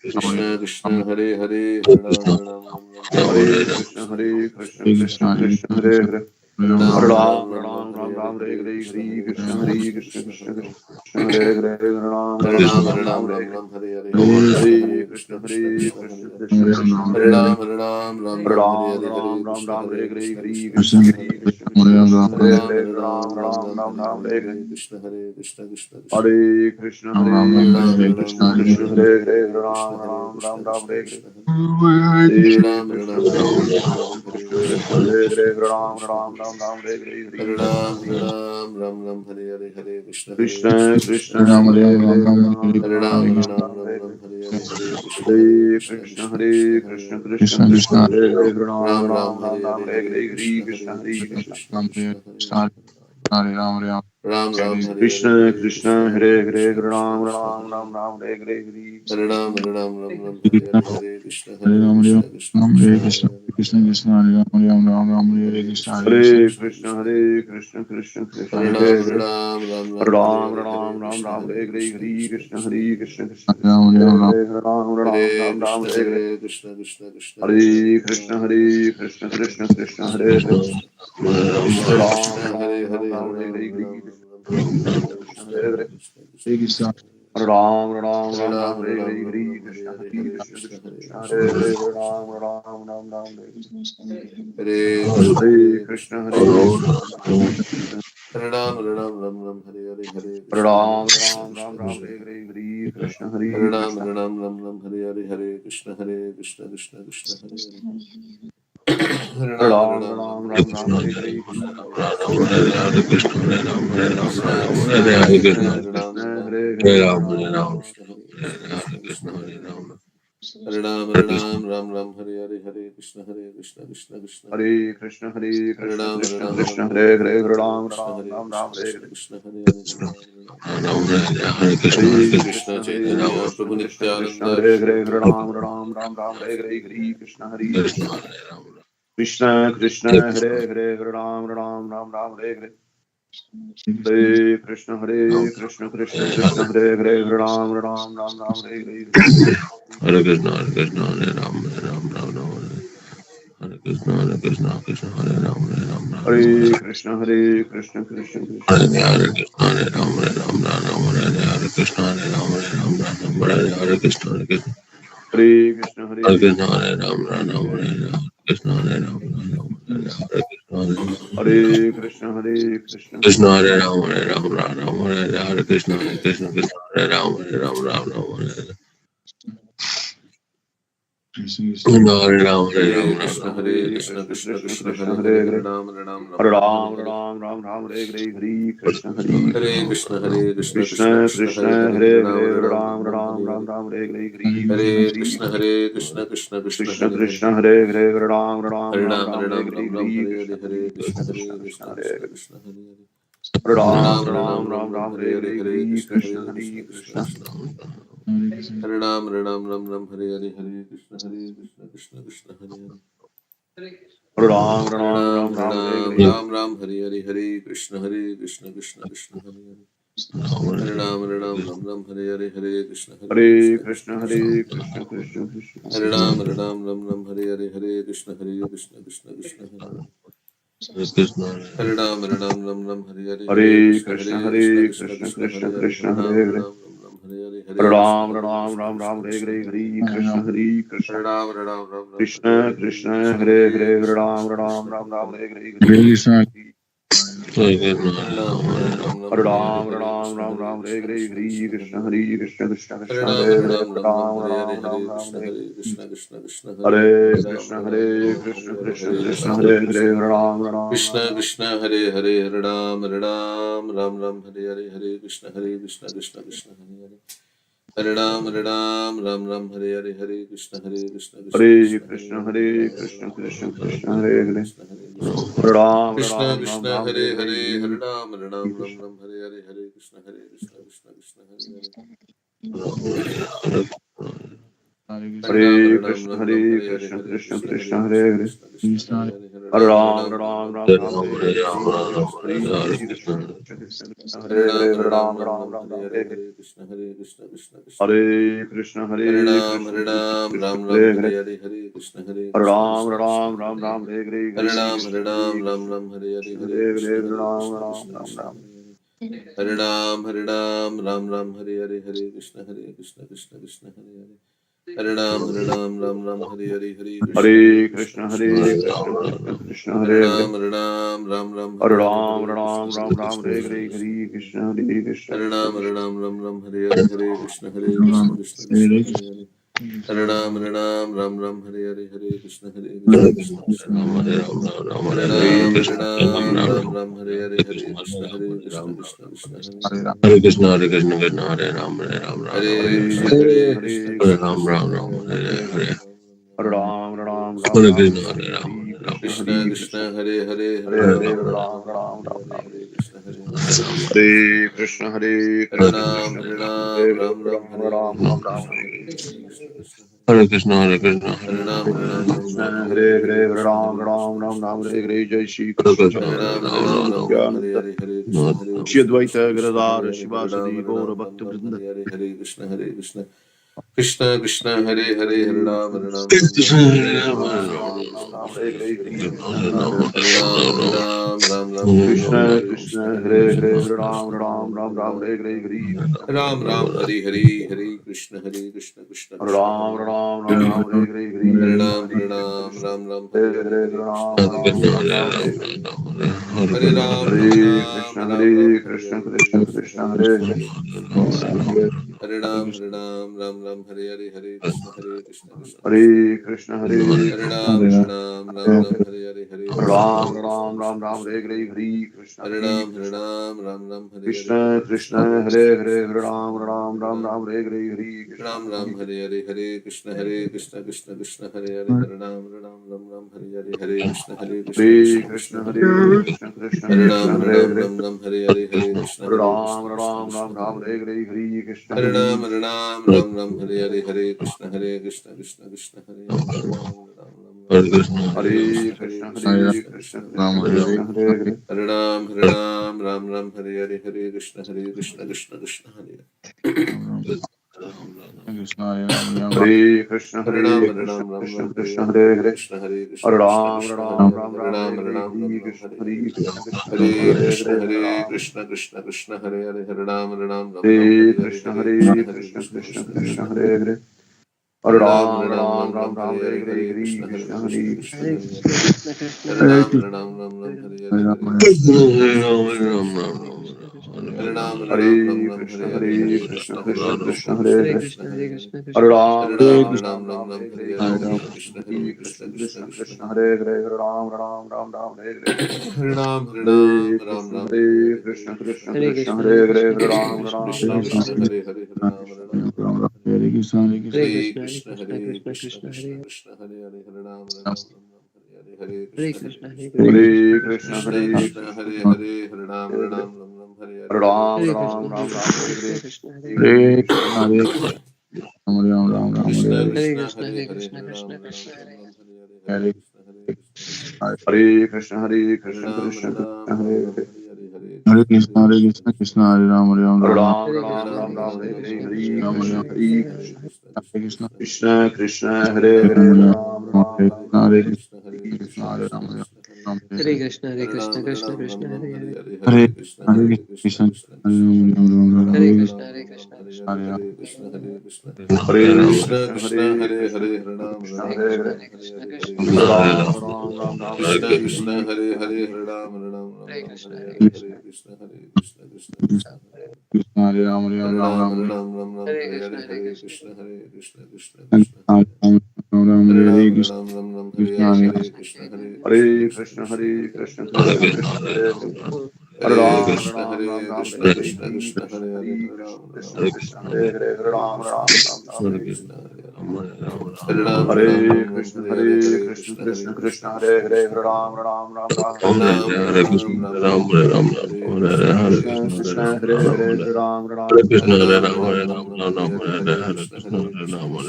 Krishna Krishna Hare Hare Hare Ram Hare Ram Hare Krishna Krishna Krishna Hare Hare Hare Ram Hare Ram Hare Hare Krishna Krishna Krishna Krishna Hare Hare Hare Ram Hare Ram Hare Ram Hare Hare Hare Krishna Krishna Krishna Hare Ram Hare Ram Ram Ram Hare Hare Hare Krishna Hare Krishna Krishna Hare Krishna Hare Ram Hare Ram Ram Ram Hare Hare Krishna Hare Krishna Krishna Hare Krishna Hare Krishna Krishna Hare Hare Ram Ram Ram Ram Hare Krishna Hare Ram Ram Hare Krishna Krishna Hare Hare Ram Ram Ram Ram Hare Hare Ram Ram Ram Ram Hare Hare Hare Krishna Krishna Krishna Hare Hare Hare Ram Ram Ram Ram Hare Hare Hare Krishna Hare Krishna Krishna Krishna Hare Hare Ram Ram Hare Hare Hare Krishna Hare Krishna Krishna Ram Ram Hare Krishna Hare Krishna Hare Hare Ram Ram Ram Ram Hare Hare Hare Ram Hare Ram Ram Ram Hare Hare Hare Krishna Krishna Krishna Krishna Hare Hare Hare Krishna Hare Krishna Krishna Krishna Hare Hare Ram Hare Hare Ram Ram Ram Hare Ram Hare Hare Ram Ram Krishna Ram Hare Hare Krishna Hare Krishna Krishna Hare Hare Hare Krishna Krishna Krishna Hare Hare Ram Ram Hare Ram Ram Krishna Hare Hare Hare Krishna Krishna Krishna Hare Hare Hare Krishna Hare Krishna Krishna Krishna Hare Hare Krishna Ram Krishna Ram Hare Ram Hare Ram Hare Hare Ram Hare Ram Hare Ram Krishna Hare Krishna Hare Krishna Krishna Hare Hare Hare Krishna Krishna Krishna Ram Ram Hare Ram Ram Ram Hare Ram Hare Ram Hare Ram Krishna Hare Hare Hare Krishna Krishna Krishna Hare Krishna Krishna Hare Krishna Hare Ram Ram Ram Ram Hare Hare Krishna Hare Hare Krishna Krishna Hare Krishna Krishna Krishna Krishna Krishna Hare Ram Ram Ram Hare Hare Hare Krishna Hare Ram Krishna Ram Ram Krishna Ram Krishna Hare Hare Hare Krishna Hare Hare Ram Krishna Ram Ram Hare Hare Hare Krishna Hare Krishna Krishna Krishna Hare Hare Hare Ram Ram Ram Ram Ram Ram Hare Ram Hare Hare Hare Hare Krishna Hare Krishna Krishna Krishna Krishna Krishna Krishna Krishna Krishna Hare Hare Hare Ram Krishna Ram Hare Hare Hare Hare Ram Krishna Hare Krishna Krishna Krishna Hare Hare Hare Ram Ram Hare Hare Hare Krishna Hare Krishna Krishna Krishna Hare Hare Krishna Hare Hare Krishna Ram Krishna Ram Krishna Ram Hare Hare Hare Hare Ram Krishna Ram Hare Ram Krishna Ram Hare Krishna Hare Krishna Hare Hare Hare Hare Krishna Krishna Hare Chaitanya Krishna Prabhu Krishna Krishna Nityananda Hare Shri Hare Advaita Ram Gadadhara Ram Ram Ram Hare Hare Hare Krishna Hare Krishna Krishna Krishna Krishna Hare Hare Ram Ram Ram Ram Hare Hare Hare Krishna Hare Krishna Krishna Krishna Hare Hare Ram Ram Ram Ram Hare Hare Hare Krishna, Hare Krishna, Hare Ram, Ram Ram. Hare Krishna, Krishna, Hare Ram, Ram Hare Ram. Krishna Hare Krishna Krishna Krishna Hare Krishna, Hare Ram, Ram Hare Krishna, Hare Ram, Hare Krishna, Hare Krishna. Hare Krishna Hare Hare Krishna, Krishna Hare Ram, Krishna Hare Krishna, Hare Ram, Hare Krishna, Hare Krishna Hare Krishna Krishna, Krishna Hare Krishna Ram, Hare Krishna, Krishna, Hare Ram, Hare Hare Ram, Hare Hare Krishna Ram. Hare Hare Krishna Krishna Krishna Krishna Krishna Krishna Hare Hare Hare Hare Hare Ram Ram Hare Ram Hare Ram Hare Ram Ram Ram Hare Hare Hare Krishna Hare Hare Krishna Krishna Hare Krishna Krishna Krishna Krishna Hare Krishna Hare Hare Hare Ram Hare Ram Ram Ram Ram Hare Ram Hare Ram Hare Hare Hare Krishna Hare Hare Krishna Krishna Hare Krishna Krishna Krishna Krishna Hare Hare Krishna Hare Hare Ram Ram Hare Ram Ram Ram Hare Hare Ram Hare Ram Ram Hare Hare Krishna Hare Hare Hare Krishna Krishna Hare Krishna Krishna Krishna Krishna Hare Krishna Hare Hare Hare Hare Ram Ram Hare Ram Ram Ram Ram Ram Ram Hare Hare Hare Hare Hare Hare Krishna Krishna Hare Hare Krishna Krishna Krishna Krishna Hare Ram Ram Ram Ram Hare Hare Hare Krishna Hare Krishna Krishna Krishna Hare Hare Hare Ram Hare Ram Ram Ram Hare Ram Hare Ram Hare Ram Ram Hare Hare Hare Krishna Krishna Krishna Hare Hare Hare Ram Ram Ram Hare Hare Hare Krishna Hare Krishna Krishna Krishna Krishna Hare Krishna Krishna Krishna Hare Ram Ram Ram Hare Hare Hare Krishna Krishna Krishna Krishna Hare Hare Ram Ram Ram Hare Hare Hare Hare Krishna Krishna Krishna Hare Krishna Krishna Krishna Krishna Hare Hare Krishna Hare Hare Ram Hare Ram Hare Hare Hare Hare Krishna Ram Ram Krishna Ram Ram Krishna Hare Krishna Hare Hare Hare Krishna Hare Krishna Hare Ram Ram Hare Krishna Hare Hare Krishna Krishna Hare Hare Hare Krishna Ram Krishna Ram Krishna Ram Ram Hare Hare Hare Hare Ram Hare Hare Ram Hare Ram Krishna Ram Hare Ram Hare Krishna Hare Krishna Hare Krishna Krishna Hare Hare Krishna Krishna Hare Krishna Ram Hare Hare Ram Ram Hare Hare Ram Ram Hare Ram Krishna Hare Hare Krishna Krishna Krishna Hare Hare Hare Krishna Ram Hare Ram Krishna Hare Krishna Hare Krishna Krishna Hare Krishna Hare Ram Ram Krishna Ram Krishna Hare Hare Hare Ram Ram Hare Hare Hare Krishna Krishna Krishna Hare Hare Hare Ram Ram Hare Hare Hare Krishna Krishna Krishna Hare Krishna Hare Krishna Hare Hare Ram Krishna Ram Krishna Hare Krishna Hare Hare Hare Hare Krishna Hare Krishna Ram Krishna Ram Ram Krishna Ram Hare Hare Hare Hare Hare Hare Ram Hare Hare Hare Krishna Krishna Krishna Hare Hare Hare Hare Krishna Ram Hare Hare Hare Krishna Hare Krishna Krishna Krishna Hare Hare Krishna Hare Krishna Krishna Hare Hare Hare Hare Ram Ram Ram Ram Ram Ram Hare Ram Hare Hare Hare Hare Krishna Hare Krishna Krishna Krishna Krishna Krishna Krishna Hare Krishna Krishna Hare Hare Hare Ram Ram Ram Ram Ram Ram Hare Ram Hare Hare Hare Krishna Hare Krishna Krishna Krishna Hare Krishna Hare Hare Ram Krishna Hare Ram Krishna Ram Ram Hare Hare Hare Hare Hare Krishna Hare Hare Krishna Ram Krishna Ram Krishna Ram Hare Ram Hare Hare Hare Hare Ram Krishna Hare Hare Ram Ram Krishna Ram Hare Hare Krishna Hare Hare Krishna Hare Hare Ram Krishna Ram Krishna Ram Krishna Ram Hare Hare Ram Ram Ram Hare Hare Hare Krishna Hare Krishna Krishna Krishna Hare Hare Ram Ram Ram Hare Hare Hare Krishna Hare Hare Krishna Krishna Krishna Hare Krishna Krishna Hare Krishna Krishna Hare Hare Hare Ram Ram Hare Hare Hare Ram Hare Krishna Ram Hare Ram Ram Krishna Hare Krishna Hare Krishna Hare Hare Krishna Hare Krishna Hare Krishna Krishna Ram Hare Hare Krishna Hare Krishna Krishna Krishna Hare Hare Ram Hare Hare Krishna Hare Krishna Krishna Krishna Hare Hare Krishna Hare Ram Hare Hare Krishna Hare Krishna Krishna Krishna Hare Krishna Krishna Hare Ram Hare Ram Ram Ram Hare Hare Krishna Hare Hare Hare Hare Krishna Hare Krishna Krishna Ram Krishna Ram Krishna Ram Hare Krishna Hare Hare Hare Hare Hare Ram Ram Ram Hare Ram Krishna Hare Hare Ram Hare Hare Krishna Ram Krishna Hare Krishna Krishna Hare Hare Hare Hare Hare Ram Hare Ram Ram Ram Ram Ram Hare Ram Ram Hare Krishna Hare Hare Krishna Ram Krishna Hare Krishna Krishna Hare Hare Krishna Hare Ram Krishna Hare Krishna Ram Hare Ram Hare Ram Hare Hare Ram Ram Krishna Ram Krishna Hare Krishna Krishna Krishna Hare Krishna Hare Krishna Hare Ram Krishna Ram Ram Krishna Hare Hare Hare Hare Krishna Ram Hare Ram Krishna Ram Krishna Ram Krishna Hare Hare Jai Shri Hare Krishna Krishna Hare Jai Ram Hare Ram Ram Ram Hare Nityananda Hare Hare Krishna Ram Hare Krishna Krishna Shri Krishna Hare Gadadhara Hare Hare Shivasadi Ram Gaura Ram Bhakta Ram Vrinda Hare Hare Krishna Hare Krishna Krishna Krishna Hare Hare Hare Ram Krishna Ram Krishna Ram Krishna Hare Hare Hare Ram Krishna Ram Hare Ram Krishna Ram Krishna Hare Hare Krishna Hare Krishna Krishna Hare Hare Ram Ram Ram Hare Krishna Hare Krishna Krishna Hare Hare Krishna Hare Krishna Ram Krishna Ram Ram Ram Hare Hare Hare Krishna Hare Ram Hare Ram Hare Hare Hare Krishna Krishna Krishna Ram Hare Ram Ram Ram Hare Hare Hare Hare Ram Hare Krishna Ram Ram Hare Hare Hare Hare Hare Krishna Ram Hare Ram Krishna Ram Ram Krishna Hare Krishna Hare Hare Ram Hare Krishna Ram Hare Ram Hare Krishna Hare Krishna Krishna Krishna Hare Hare Krishna Hare Krishna Krishna Hare Ram Ram Hare Krishna Krishna Krishna Hare Krishna Hare Hare Krishna Ram Krishna Ram Hare Krishna Ram Krishna Ram Ram Krishna Ram Hare Krishna Hare Hare Krishna Hare Hare Ram Krishna Ram Krishna Hare Krishna Krishna Hare Krishna Hare Krishna Hare Krishna Ram Ram Ram Ram Hare Hare Hare Krishna Ram Hare Hare Krishna Krishna Hare Ram Hare Krishna Hare Krishna Krishna Krishna Hare Krishna Krishna Hare Krishna Hare Hare Hare Krishna Hare Hare Ram Krishna Krishna Ram Krishna Ram Ram Hare Hare Hare Hare Krishna Hare Hare Ram Hare Krishna Krishna Krishna Hare Hare Krishna Hare Krishna Krishna Krishna Hare Hare Hare Ram Hare Krishna Krishna Krishna Hare Hare Krishna Hare Hare Krishna Krishna Ram Krishna Hare Hare Hare Ram Krishna Ram Hare Ram Hare Ram Hare Hare Hare Ram Krishna Hare Hare Krishna Krishna Krishna Hare Hare Krishna Hare Hare Hare Ram Krishna Krishna Hare Hare Hare Ram Hare Hare Krishna Hare Krishna Hare Hare Krishna Krishna Krishna Krishna Krishna Krishna Hare Hare Hare Hare Ram Ram Ram Ram Ram Hare Hare Hare Hare Hare Krishna Hare Krishna Krishna Hare Krishna Krishna Hare Hare Hare Krishna Hare Hare Krishna Hare Krishna Krishna Krishna Hare Hare Ram Krishna Hare Hare Hare Krishna Krishna Krishna Hare Krishna Krishna Hare Krishna Hare Krishna Hare Hare Hare Ram Ram Ram Ram Ram Hare Hare Hare Hare Hare Hare Krishna Krishna Hare Hare Krishna Krishna Krishna Krishna Krishna Krishna Hare Hare Hare Hare Ram Ram Ram Ram Hare Hare Hare Hare Krishna Ram Hare Hare Krishna Hare Krishna Krishna Krishna Krishna Hare Hare Hare Krishna Ram Krishna Ram Krishna Ram Ram Krishna Hare Hare Hare Hare Ram Hare Hare Krishna Krishna Krishna Krishna Hare Hare Ram Hare Hare Krishna Hare Hare Krishna Krishna Hare Krishna Krishna Hare Hare Hare Hare Hare Hare Hare Ram Krishna Ram Ram Ram Hare Hare Hare Hare Krishna Krishna Hare Krishna Hare Hare Hare Ram Hare Hare Krishna Krishna Krishna Krishna Hare Krishna Hare Hare Krishna Krishna Krishna Hare Ram Hare Hare Krishna Krishna Krishna Hare Krishna Ram Hare Ram Ram Ram Hare Hare Hare Krishna Hare Krishna Krishna Krishna Krishna Krishna Hare Hare Hare Hare Ram Ram Ram Hare Ram Hare Hare Krishna Hare Hare Krishna Krishna Krishna Krishna Hare Hare Ram Hare Krishna Hare Krishna Krishna Krishna Hare Hare Krishna Hare Krishna Hare Krishna Krishna Krishna Hare Hare Krishna Hare Krishna Ram Krishna Hare Hare Hare Hare Krishna Ram Ram Ram Ram Hare Krishna Hare Krishna Hare Hare Krishna Hare Hare Hare Ram Hare Krishna Krishna Krishna Hare Krishna Krishna Hare Krishna Hare Krishna Hare Krishna Krishna Krishna Hare Krishna Krishna Krishna Hare Hare Hare Hare Ram Krishna Ram Ram Hare Ram Hare Krishna Hare Krishna Hare Krishna Krishna Hare Hare Hare Ram Krishna Ram Krishna Hare Hare Hare Hare Hare Ram Krishna Ram Ram Krishna Ram Krishna Hare Krishna Hare Hare Krishna Hare Hare Krishna Krishna Krishna Hare Krishna Krishna Hare Krishna Hare Krishna Hare Ram Ram Ram Ram Hare Hare Hare Ram Hare Ram Krishna Ram Ram Hare Krishna Krishna Krishna Krishna Krishna Hare Krishna Hare Hare Ram Hare Ram Krishna, Hare Hare Ram Ram, Ram Hare Ram Ram, Ram Ram Ram, Hare Hare Krishna Krishna, Hare Hare Krishna Ram, Hare Krishna Ram, Krishna Ram Hare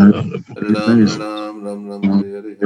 Ram, Hare Hare Hare Ram Ram Ram Hare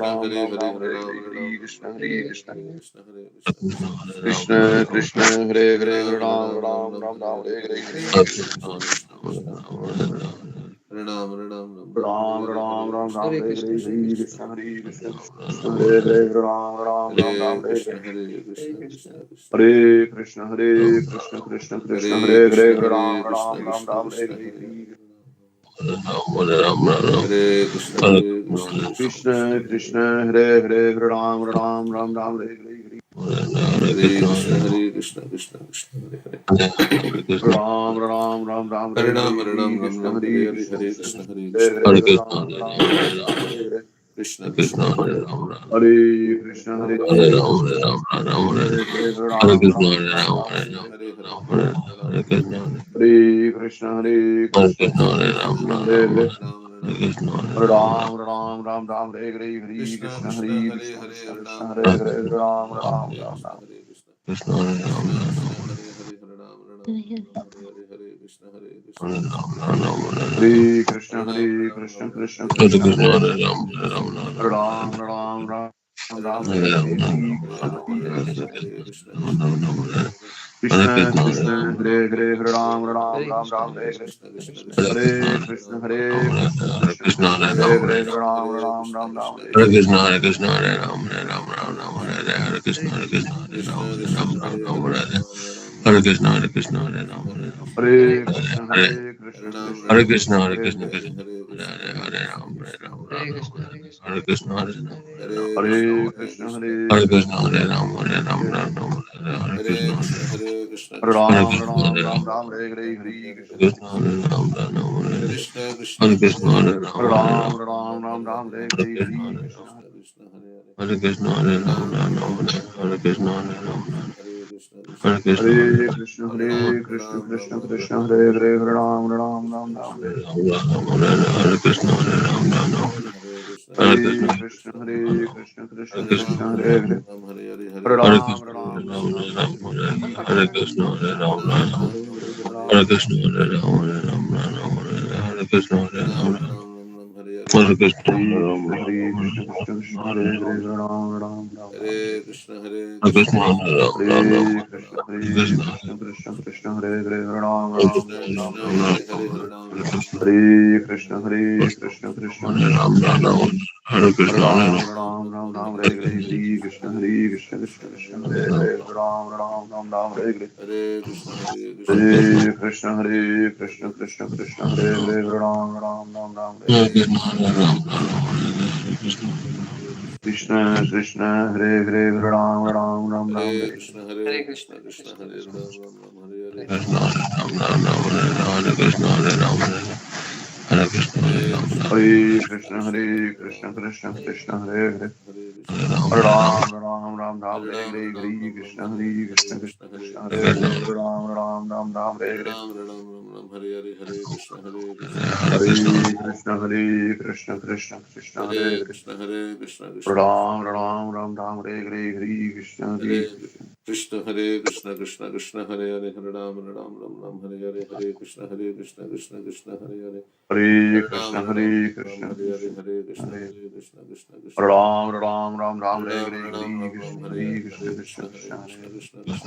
Ram Hare Ram Hare Ram Hare Hare Ram Hare Hare Hare Ram Krishna Hare Hare Krishna Krishna Hare Krishna Krishna Hare Krishna Hare Krishna Hare Hare Ram Hare Ram Ram Ram Ram Ram Ram Hare Ram Hare Hare Hare Hare Hare Krishna Krishna Krishna Krishna Krishna Hare Hare Ram Ram Ram Ram Ram Hare Ram Hare Ram Krishna Ram Hare Krishna Hare Hare Krishna Krishna Hare Hare Hare Krishna Krishna Hare Hare Ram Ram Ram Ram Hare Hare Krishna Hare Hare Krishna Krishna Krishna Hare Krishna Hare Krishna Krishna Krishna Hare Hare Hare Krishna Ram Hare Krishna Ram Ram Krishna Ram Hare Krishna Hare Hare Hare Hare Krishna Hare Krishna Krishna Krishna Krishna Krishna Hare Hare Ram Ram Ram Ram Hare Hare Hare Krishna Hare Krishna Krishna Krishna Hare Ram Ram Ram Ram Hare Hare Hare Ram Ram Krishna Ram Hare Hare Hare Krishna Hare Krishna Krishna Hare Hare Krishna Hare Ram Ram Ram Ram Hare Hare Krishna Krishna Hare Hare Krishna Hare Hare Krishna Krishna Hare Hare Hare Ram Krishna, Ram Hare Ram Ram, Ram Hare Hare Ram, Hare Hare Hare Hare Hare Krishna, Hare Krishna Hare Hare Krishna Krishna, Hare Krishna Ram, Krishna Hare Hare Ram, Hare Hare Krishna, Hare Ram, Ram Ram Ram Ram Hare Hare Hare Krishna Krishna Krishna Hare Hare Krishna Hare Krishna Hare Krishna Ram Hare Hare Hare Hare Ram Ram Ram Hare Ram Krishna Ram Hare Krishna Krishna, Hare Ram, Krishna Hare Krishna Ram, Hare Hare Hare Ram Hare Hare Hare Krishna Hare Krishna Hare Krishna Ram, Krishna Hare Ram, Hare Ram, Hare Krishna Hare Ram Hare Ram Krishna Ram Ram Krishna Hare Hare Krishna Hare Krishna, Hare Hare Hare Hare Ram, Krishna Hare Krishna Ram, Hare Hare Hare Ram Ram Ram Hare Ram Ram Hare Hare Ram Ram, Hare Ram Hare Ram Hare Hare Krishna Hare Hare Hare Krishna Hare Krishna Ram, Krishna Hare Hare Ram, Hare Krishna Krishna Hare Hare Hare Ram Ram Ram Ram Hare Hare Hare Krishna Hare Krishna Krishna Krishna Hare Hare Hare Ram Ram Ram Ram Hare Hare Hare Krishna, Hare Krishna, Hare Ram, Hare Ram, Ram Ram, Hare Hare, Hare Krishna, Hare Krishna, Hare Ram, Hare Ram, Ram Ram, Hare Hare, Hare Krishna, Hare Krishna, Hare Ram, Hare Ram, Hare Krishna Hare Hare Krishna Krishna Hare Krishna Krishna, Hare Hare Krishna, Hare Krishna, Hare Hare, Hare Ram, Ram Ram, Hare Krishna, Hare Ram, Hare Krishna Hare Hare Krishna Krishna, Hare Krishna Ram, Hare Krishna Ram, Hare Ram Ram, Hare Krishna, Hare Hare Ram Krishna, Ram Hare Ram Ram, Ram Hare Hare Hare Krishna Krishna, Hare Ram, Ram Ram, Hare Krishna, Hare Ram, Hare Hare Ram, Ram Ram Ram Ram Hare Hare Hare Krishna, Hare Hare Ram, Krishna Hare Krishna, Hare Ram, Ram Ram, Hare Krishna, Hare Ram, Hare Krishna, Hare Hare Ram, Krishna Hare Krishna Krishna Krishna Hare Hare Hare Ram Ram Ram Ram Hare Hare Krishna, Hare Ram, Ram Ram, Hare Krishna, Hare Krishna Hare Krishna Hare Krishna Krishna, Krishna Hare Hare Hare Hare Ram Krishna, Hare Ram Ram, Ram Ram Hare Hare Ram, Hare Hare Krishna Krishna, Hare Hare Ram, Krishna Ram Ram, Krishna Hare Hare Ram Krishna, Hare Ram, Hare Ram, Ram Ram, Hare Krishna, Hare Ram, Hare Krishna, Hare Hare Ram, Krishna Hare Krishna Ram Krishna Krishna Ram, Hare Hare Hare Hare Ram Ram Ram Ram Hare Hare Krishna, Hare Ram, Ram Ram, Hare Krishna Hare Hare Krishna, Krishna Krishna Krishna Hare Hare Hare Ram Hare Ram Krishna, Ram Ram Hare Hare Ram, Hare Ram Ram, Hare Hare Krishna Hare Krishna Krishna Hare Krishna Ram, Ram Krishna Ram, Hare Hare Krishna, Hare Ram Ram, Ram Ram Ram Hare Hare Hare Krishna Krishna Krishna Hare Hare Hare Ram Ram Ram Ram Hare Hare Hare Krishna Hare Krishna Krishna Krishna Hare Hare Hare Ram Ram Ram Ram Hare Hare Hare Krishna, Hare Ram, Hare Krishna, Krishna Krishna Hare Hare Hare Ram Ram Ram Ram Hare Hare Krishna,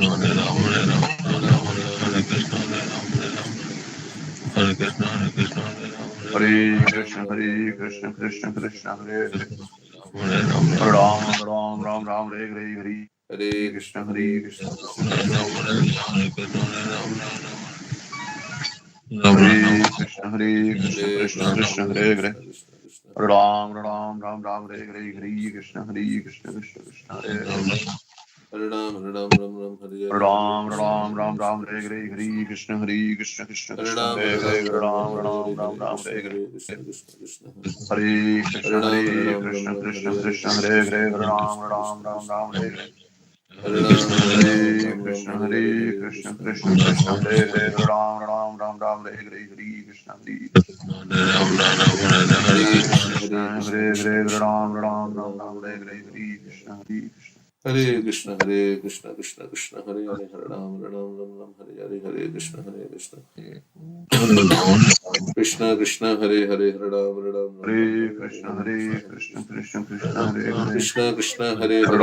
Hare Ram, Ram Ram, Hare Krishna, Hare Ram, Hare Krishna, Hare Ram, Hare Krishna Hare Krishna Krishna Krishna Hare Hare Hare Ram, Hare Hare Ram, Ram Ram Ram Ram Hare Hare Hare Krishna Krishna Krishna Hare Hare Krishna, Hare Hare Ram Ram Ram Ram Hare Hare Hare Krishna, Hare Krishna Hare Krishna Krishna Krishna Hare Hare Ram Ram Ram Ram Hare Hare Hare Krishna Krishna Hare Krishna Hare Krishna Krishna Hare Ram Ram Ram Ram Hare Hare Hare Krishna Krishna Krishna Hare Krishna, Hare Ram, Hare Ram, Hare Krishna, Hare Ram, Hare Krishna, Hare Krishna, Hare Ram, Hare Ram, Hare Krishna Hare Krishna Krishna Krishna Hare Hare Hare Ram, Hare Ram Ram, Ram Ram Ram Ram Hare Hare Hare Krishna Krishna Krishna Hare Hare Ram, Hare Hare Krishna, Hare Ram, Ram Ram, Hare Krishna Krishna Krishna Hare Hare Hare Ram Ram Ram Ram Hare Hare Hare Krishna Krishna Krishna Hare Hare Hare Ram Ram Ram Hare Hare Hare Krishna Krishna Krishna Hare Hare Hare Ram Ram Ram Hare Hare Hare Krishna Krishna Krishna Hare Hare Hare Ram Ram Hare Hare Hare Krishna, Hare Krishna Krishna Krishna Hare Hare Hare Ram Hare Hare Hare Krishna Hare Krishna Hare Hare Ram Hare Hare Hare Krishna Hare Krishna Hare Krishna Krishna Krishna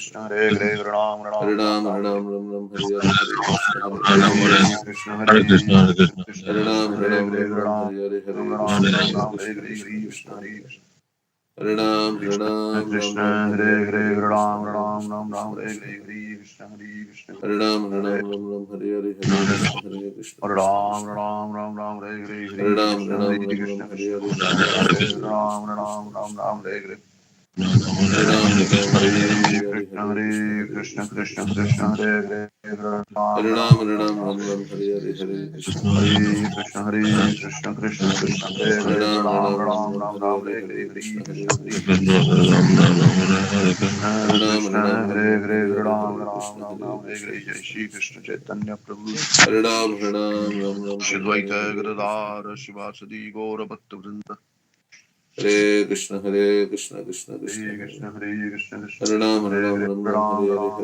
Hare Hare Hare Ram Hare Hare Hare Krishna Krishna Krishna Hare Hare Hare Ram Ram Hare Hare Krishna Hare Krishna Krishna Krishna Hare Hare Hare Ram Hare Hare Hare Krishna Hare Krishna Krishna Hare Hare Hare Ram Hare Hare Hare Krishna Krishna Hare Hare Ram Hare Hare Hare Krishna Krishna Krishna Hare Ram Hare Hare Hare Krishna Krishna Krishna Hare Hare Hare Ram Hare Hare Krishna Krishna Krishna Hare Hare Hare Ram Hare Hare Krishna Krishna Hare Hare Hare Ram Hare Hare Jai Shri Krishna Chaitanya Prabhu Shadvaita Gadadara Shivasadi Gaura Bhakta Vrinda Hare Krishna Hare Krishna Krishna Krishna Hare Krishna Krishna Hare Hare Ram Hare Hare Hare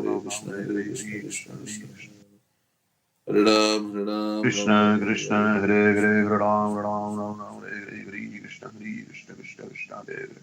Krishna Krishna Krishna Hare Hare Hare Ram Hare Hare Hare Krishna Krishna Krishna Krishna Hare Hare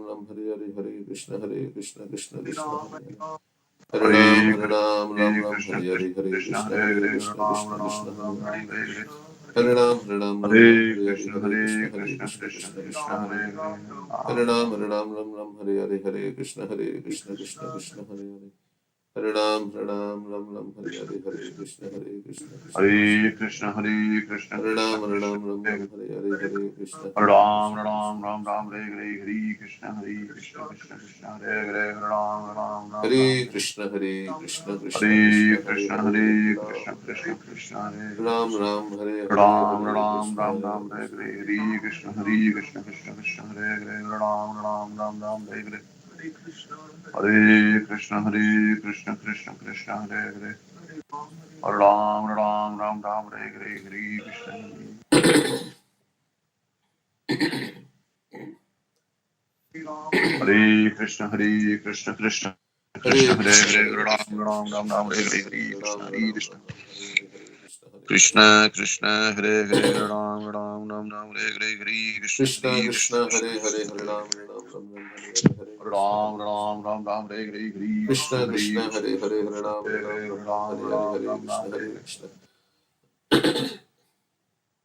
Ram Hare Hare Hare Krishna Krishna Krishna Hare Hare Ram Ram Ram Krishna Hare Hare Krishna Hare Krishna Krishna Hare Hare Krishna Ram Krishna Ram Krishna Ram Hare Ram Hare Hare Hare Ram Ram Ram Hare Hare Krishna Hare Krishna Hare Krishna Krishna Krishna Krishna Krishna Krishna Hare Hare Hare Hare Ram Ram Ram Hare Hare Krishna Krishna Krishna Hare Hare Ram Ram Ram Hare Hare Krishna Krishna Krishna Hare Krishna Hare Krishna Hare Krishna Ram Krishna Ram Ram Hare Hare Krishna Hare Ram Krishna Ram Krishna Ram Ram Hare Hare Hare Krishna Krishna Krishna Hare Hare Hare Ram Ram Ram Ram Hare Krishna Krishna Hare Krishna Hare Krishna Hare Hare Krishna Ram Krishna Krishna Hare Ram Ram Hare Hare Ram Hare Ram Krishna Ram Ram Hare Hare Hare Krishna Krishna Krishna Hare Hare Ram Ram Ram Ram Hare Hare Hare Krishna Krishna Krishna Hare Hare Ram Ram Ram Ram Hare Hare Hare Krishna Hare Krishna Krishna Krishna Hare Hare Krishna Hare Hare Ram Krishna Ram Krishna Ram Ram Hare Krishna Hare Hare Hare Ram Krishna Ram Hare Ram Krishna Hare Hare Krishna Hare Krishna Krishna Hare Hare Ram Ram Ram Ram Hare Hare Hare Krishna Krishna Hare Krishna Krishna Hare Krishna Hare Hare Ram Ram Ram Ram Hare Hare Hare Krishna Ram Hare Ram Ram Ram Hare Hare Hare Krishna Krishna Hare Krishna Krishna Hare Hare Hare Krishna Ram Hare Ram Hare Ram Ram Ram Hare Hare Ram Hare Ram Krishna Ram Hare Hare Krishna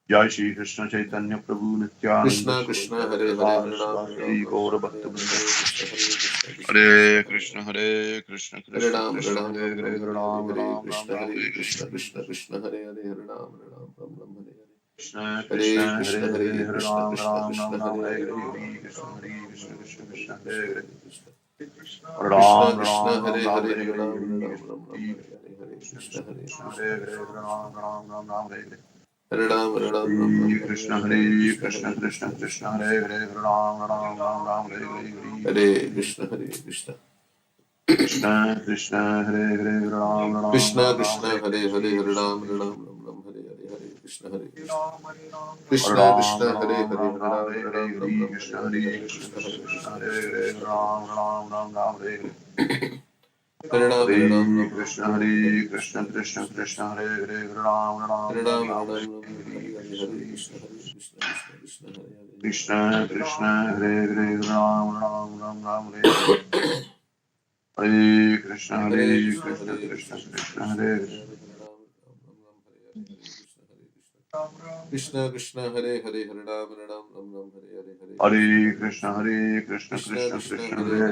Jai Shri Krishna Chaitanya Prabhu Nityananda Krishna Shri Krishna Hare Hare Advaita Hare Ram Ram Shivasi Ram Gaura Ram Bhakta Hare Vrinda Hare Krishna Hare Krishna Krishna Krishna Hare Hare Krishna Hare Krishna Hare Krishna Ram Krishna Ram Hare Ram Hare Ram Hare Hare Ram Hare Ram Ram Krishna Ram Hare Hare Krishna Krishna Krishna Krishna Hare Hare Hare Ram Ram Ram Hare Krishna Hare Krishna Krishna Hare Hare Hare Hare Krishna Ram Krishna Ram Krishna Ram Ram Hare Hare Hare Hare Ram Hare Ram Krishna Ram Hare Ram Krishna Krishna Hare Krishna Krishna Hare Hare Hare Krishna Krishna Ram Krishna Ram Hare Ram Ram Hare Hare Hare Hare Ram Hare Ram Ram Ram Krishna Hare Hare Krishna Krishna Hare Krishna Krishna Hare Krishna Hare Ram Ram Ram Ram Hare Hare Hare Ram Ram Ram Ram Hare Hare Krishna Hare Hare Hare Krishna Krishna Hare Krishna Krishna Krishna Krishna Hare Krishna Hare Ram Ram Ram Ram Hare Hare Hare Krishna Hare Krishna Krishna Krishna Hare Hare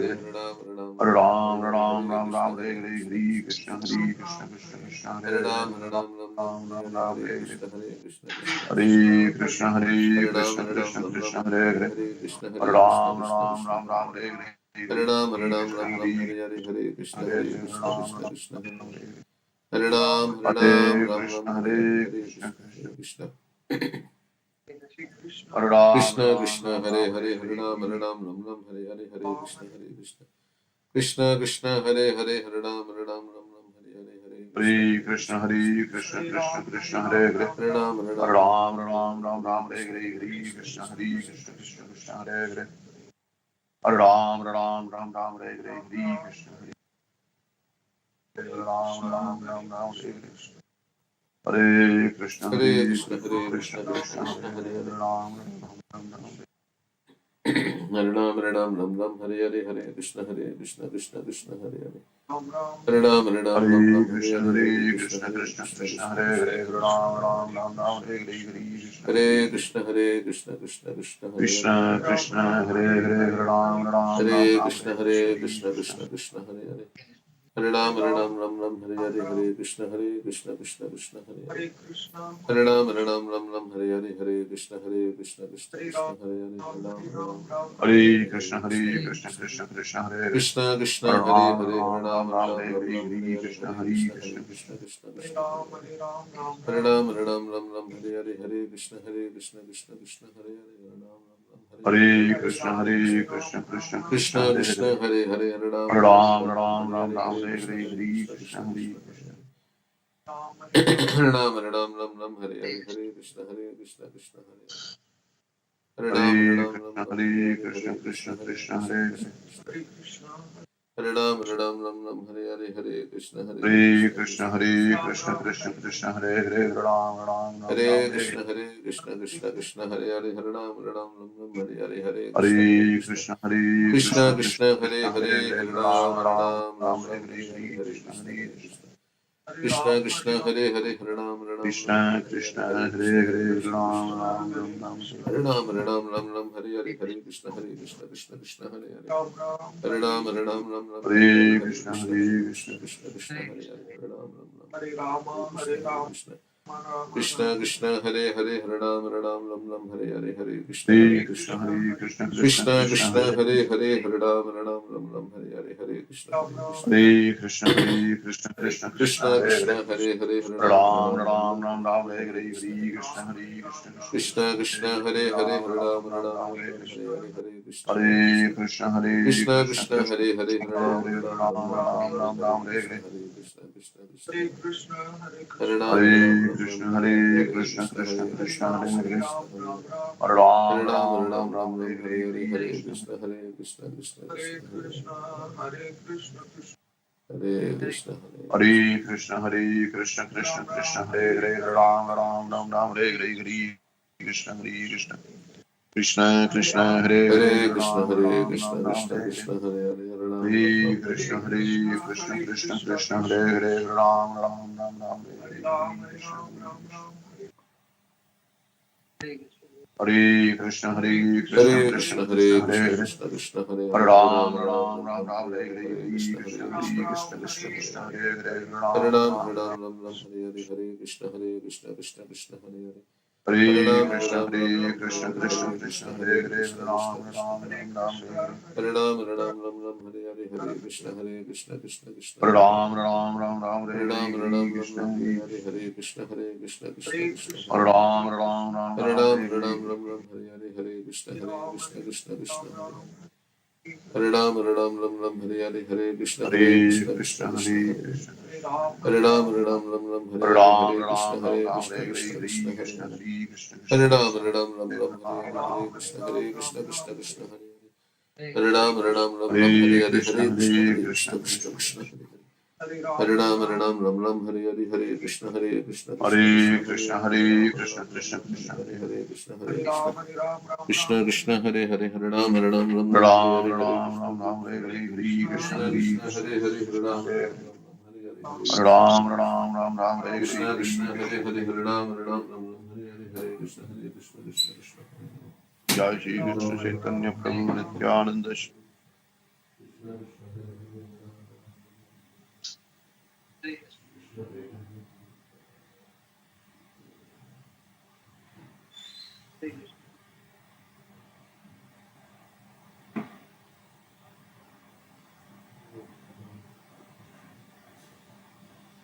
Ram Ram Krishna Ram Ram Krishna Hare Hare Hare Hare Hare Krishna Ram Hare Ram Ram Ram Hare Hare Hare Krishna Hare Krishna Hare Krishna Ram Krishna Hare Ram Hare Ram Hare Ram Ram Hare Ram Hare Ram Hare Ram Hare Krishna Hare Hare Hare Krishna Krishna Krishna Hare Krishna Krishna Hare Krishna Hare Krishna Hare Ram Ram Ram Ram Hare Hare Hare Ram Hare Ram Hare Ram Ram Krishna Hare Hare Hare Hare Krishna Krishna Hare Krishna Krishna Krishna Krishna Hare Hare Ram Hare Ram Ram Ram Ram Hare Hare Ram Ram Ram Hare Hare Hare Krishna Hare Hare Krishna Hare Krishna Krishna Krishna Hare Hare Hare Krishna Krishna Hare Hare Ram Ram Ram Ram Hare Hare Hare Krishna Hare Hare Krishna Krishna Hare Krishna Krishna Krishna Krishna Krishna Hare Hare Hare Hare Hare Ram Ram Ram Hare Hare Hare Krishna Hare Krishna Krishna Krishna Hare Hare Hare Ram Ram Ram Hare Hare Hare Krishna Hare Hare Krishna Krishna Hare Krishna Krishna Krishna Krishna Krishna Hare Hare Hare Hare Hare Ram Hare Ram Hare Ram Hare Ram Hare Ram Krishna Ram Hare Hare Hare Krishna Hare Krishna Krishna Krishna Hare Krishna Krishna Krishna Krishna Hare Hare Hare Ram Ram Hare Ram Hare Hare Hare Krishna Hare Krishna Krishna Krishna Hare Krishna Hare Hare Krishna Ram Krishna Ram Krishna Ram Hare Hare Hare Hare Krishna Hare Hare Krishna Ram Krishna Ram Krishna Ram Ram Hare Hare Hare Krishna Ram Hare Hare Hare Krishna Hare Hare Krishna Ram Krishna Ram Krishna Ram Hare Hare Hare Ram Krishna Ram Hare Hare Hare Krishna Krishna Krishna Hare Krishna Hare Ram Krishna Ram Krishna Ram Hare Ram Hare Hare Hare Hare Ram Ram Hare Hare Krishna Hare Krishna Krishna Krishna Hare Hare Hare Ram Hare Hare Krishna Hare Hare Krishna Krishna Hare Krishna Krishna Krishna Krishna Krishna Hare Hare Hare Hare Ram Ram Ram Ram Ram Hare Ram Hare Krishna Hare Hare Hare Krishna Krishna Krishna Hare Krishna Krishna Krishna Krishna Krishna Hare Hare Hare Ram Ram Ram Ram Hare Hare Krishna Hare Ram Ram Ram Ram Hare Hare Krishna Hare Hare Krishna Krishna Hare Krishna Krishna Krishna Krishna Krishna Hare Hare Hare Ram Ram Ram Ram Hare Ram Hare Hare Krishna Hare Krishna Krishna Krishna Hare Hare Hare Ram Hare Hare Krishna Hare Hare Krishna Krishna Hare Krishna Krishna Krishna Krishna Hare Krishna Hare Hare Ram Ram Ram Ram Hare Hare Krishna Hare Hare Krishna Hare Krishna Krishna Krishna Hare Hare Krishna Krishna Hare Hare Ram Ram Ram Hare Ram Krishna Hare Hare Krishna Krishna Krishna Krishna Krishna Hare Hare Hare Ram Hare Krishna Krishna Krishna Hare Hare Hare Ram Hare Krishna Krishna Krishna Hare Hare Hare Krishna Hare Krishna Hare Krishna Krishna Krishna Hare Hare Krishna Krishna Hare Hare Ram Hare Hare Ram Ram Ram Hare Ram Hare Hare Hare Krishna Hare Krishna Krishna Krishna Krishna Krishna Hare Hare Ram Hare Krishna Krishna Krishna Hare Hare Krishna Hare Krishna Krishna Krishna Krishna Hare Hare Krishna Hare Hare Hare Ram Ram Ram Hare Ram Ram Hare Hare Krishna Hare Hare Krishna Krishna Krishna Hare Krishna Krishna Hare Hare Ram Hare Krishna Krishna Hare Hare Hare Krishna Ram Hare Hare Krishna Krishna Hare Krishna Krishna Hare Hare Krishna Krishna Hare Ram Hare Krishna Hare Krishna Krishna Krishna Hare Krishna Krishna Krishna Krishna Krishna Hare Hare Ram Ram Ram Ram Hare Hare Hare Krishna Krishna Hare Ram Hare Hare Krishna Krishna Hare Krishna Krishna Krishna Krishna Krishna Hare Hare Hare Hare Hare Ram Ram Ram Ram Hare Hare Hare Krishna Krishna Hare Hare Krishna Krishna Krishna Krishna Hare Hare Krishna Krishna Hare Hare Hare Krishna Ram Krishna Ram Ram Ram Hare Hare Hare Krishna Krishna Hare Hare Hare Hare Krishna Krishna Hare Krishna Krishna Krishna Krishna Hare Hare Krishna Krishna Krishna Hare Hare Hare Hare Krishna Hare Krishna Krishna Krishna Krishna Krishna Hare Hare Hare Hare Krishna Hare Krishna Hare Krishna Krishna Krishna Krishna Hare Krishna Hare Hare Hare Ram Ram Ram Ram Hare Hare Krishna Hare Krishna Krishna Hare Krishna Hare Hare Hare Ram Ram Ram Ram Hare Krishna Hare Krishna Hare Krishna Hare Krishna Krishna Krishna Krishna Hare Hare Krishna Hare Ram Ram Ram Ram Hare Hare Krishna Hare Hare Krishna Hare Krishna Krishna Krishna Hare Hare Hare Ram Ram Ram Hare Ram Ram Ram Ram Hare Ram Hare Hare Hare Hare Hare Krishna Krishna Hare Krishna Krishna Krishna Hare Hare Hare Krishna, Hare Krishna Krishna Krishna Hare Hare Ram Ram Ram Ram Hare Hare Hare Krishna Krishna Krishna Krishna Hare Hare Hare Krishna, Ram Hare Ram Krishna, Ram Ram Krishna Hare Hare Krishna, Hare Hare, Hare Ram, Ram Hare Ram, Krishna Hare Krishna, Krishna Krishna Hare Hare Ram Ram Ram Ram Hare Hare Krishna Hare Krishna Krishna, Krishna Hare Hare Krishna, Hare Krishna Krishna, Hare Hare Hare, Hare Ram Ram, Ram Ram Ram, Ram Ram, Ram Hare Hare Hare, Hare Hare Hare Krishna, Krishna Hare Krishna, Krishna Krishna Krishna Krishna, Krishna Hare Hare Hare Hare Ram Ram, Ram Hare Ram Ram, Ram Ram, Hare Hare, Hare Krishna, Hare Krishna, Krishna Krishna, Hare Hare Hare Hare Ram, Hare Ram, Ram Ram, Hare Hare, Krishna Hare Krishna Krishna, Hare Hare Hare Krishna, Ram Krishna Krishna, Ram Hare Ram Ram Hare Hare Ram, Hare Ram, Ram Ram, Hare Hare, Hare Krishna, Hare Krishna, Krishna Krishna, Hare Hare Hare Ram Ram Ram Ram Hare Hare Ram, Hare Hare Hare Ram, Ram Krishna Ram, Hare Hare Hare, Hare Krishna, Hare Krishna, Krishna Krishna, Hare Hare Hare Ram Ram Ram Hare Ram Ram, Hare Hare Hare Ram, Ram Ram, Hare Hare, Hare Krishna, Krishna Krishna, Hare Hare Hare Ram, Hare Ram, Ram Ram, Hare Hare, Hare Krishna, Hare Krishna Krishna, Krishna Krishna Hare Hare Hare Krishna Hare Ram, Hare Ram, Ram Ram, Hare Hare Hare, Ram Hare Ram Krishna, Ram Ram Krishna Hare Krishna, Hare Krishna Hare Hare Krishna Hare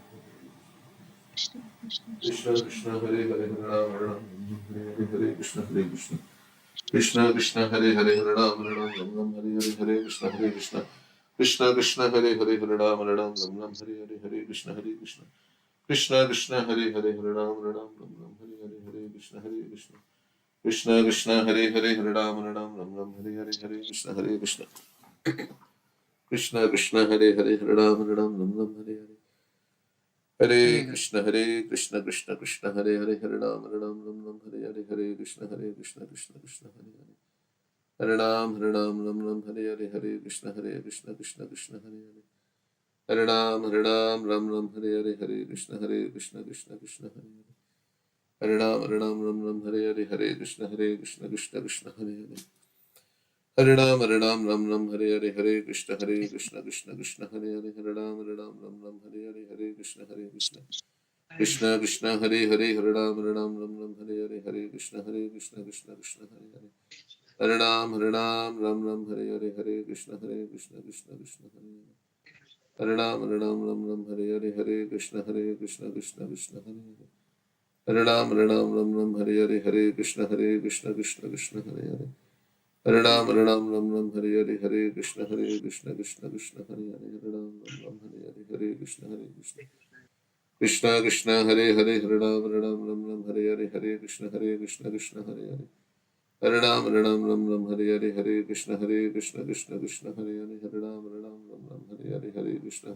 Hare Krishna Hare Krishna Ram, Krishna Hare Ram, Ram Ram, Hare Ram Hare, Hare Ram Krishna, Krishna Krishna, Krishna Hare Hare Hare Ram, Hare Ram, Ram Ram, Hare Hare Hare, Krishna Hare Krishna, Hare Krishna Krishna Krishna, Krishna Krishna Krishna Hare Hare Hare Ram, Ram Ram, Hare Hare, Hare Krishna, Krishna Krishna, Krishna Hare Hare Krishna Hare Ram, Hare Ram Krishna Ram Krishna Ram, Krishna Hare Hare, Hare Hare Krishna, Krishna Krishna Krishna, Hare Hare, Hare Ram, Hare Ram, Ram Ram, Hare Ram Hare, Hare Ram Krishna, Ram Ram Hare Hare Hare Krishna Krishna Hare Krishna, Krishna Hare Hare, Hare Krishna Ram, Hare Ram Ram, Hare Hare, Hare Krishna, Ram Ram Ram Ram Hare Hare Krishna Hare Krishna, Hare Krishna Hare, Hare Ram, Ram Ram, Hare Hare, Hare Krishna, Krishna Krishna, Jai Shri Krishna Chaitanya Prabhu Nityananda Krishna Krishna, Hare Hare, Hare Ram, Ram Hare Hare, Hare Krishna, Krishna Krishna Krishna, Hare Hare, Hare Ram, Ram Hare Hare, Hare Krishna, Krishna Krishna Krishna, Hare Hare, Hare Ram, Ram Hare Hare, Hare Krishna, Krishna Krishna Krishna, Hare Hare, Hare Ram, Ram Hare Hare, Hare Krishna, Krishna Krishna Krishna, Hare Hare, Hare Ram, Ram Hare Hare, Hare Krishna, Krishna Krishna Krishna, Hare Hare, Hare Ram, Ram Hare Hare Hare Krishna, Krishna Krishna, Hare Hare, Hare Ram, Ram Hare Hare, Hare Krishna, Krishna Krishna, Hare Hare Hare Ram, Hare Hare, Hare Krishna, Krishna Krishna, Hare Hare Hare Ram, Hare Hare, Hare Krishna, Krishna Krishna, Hare Hare Hare Ram, Hare Hare, Hare Krishna, Krishna Hare Hare Hare Ram, Hare Hare, Hare Krishna, Krishna Hare Hare Hare Ram, Hare Hare, Hare Krishna, Krishna Krishna, Hare Hare, Hare Ram, Hare Hare, Hare Krishna, Krishna Hare Hare Hare Ram, Hare Hare, Hare Krishna, Krishna Krishna, Hare Hare Ram, Hare Hare, Hare Krishna,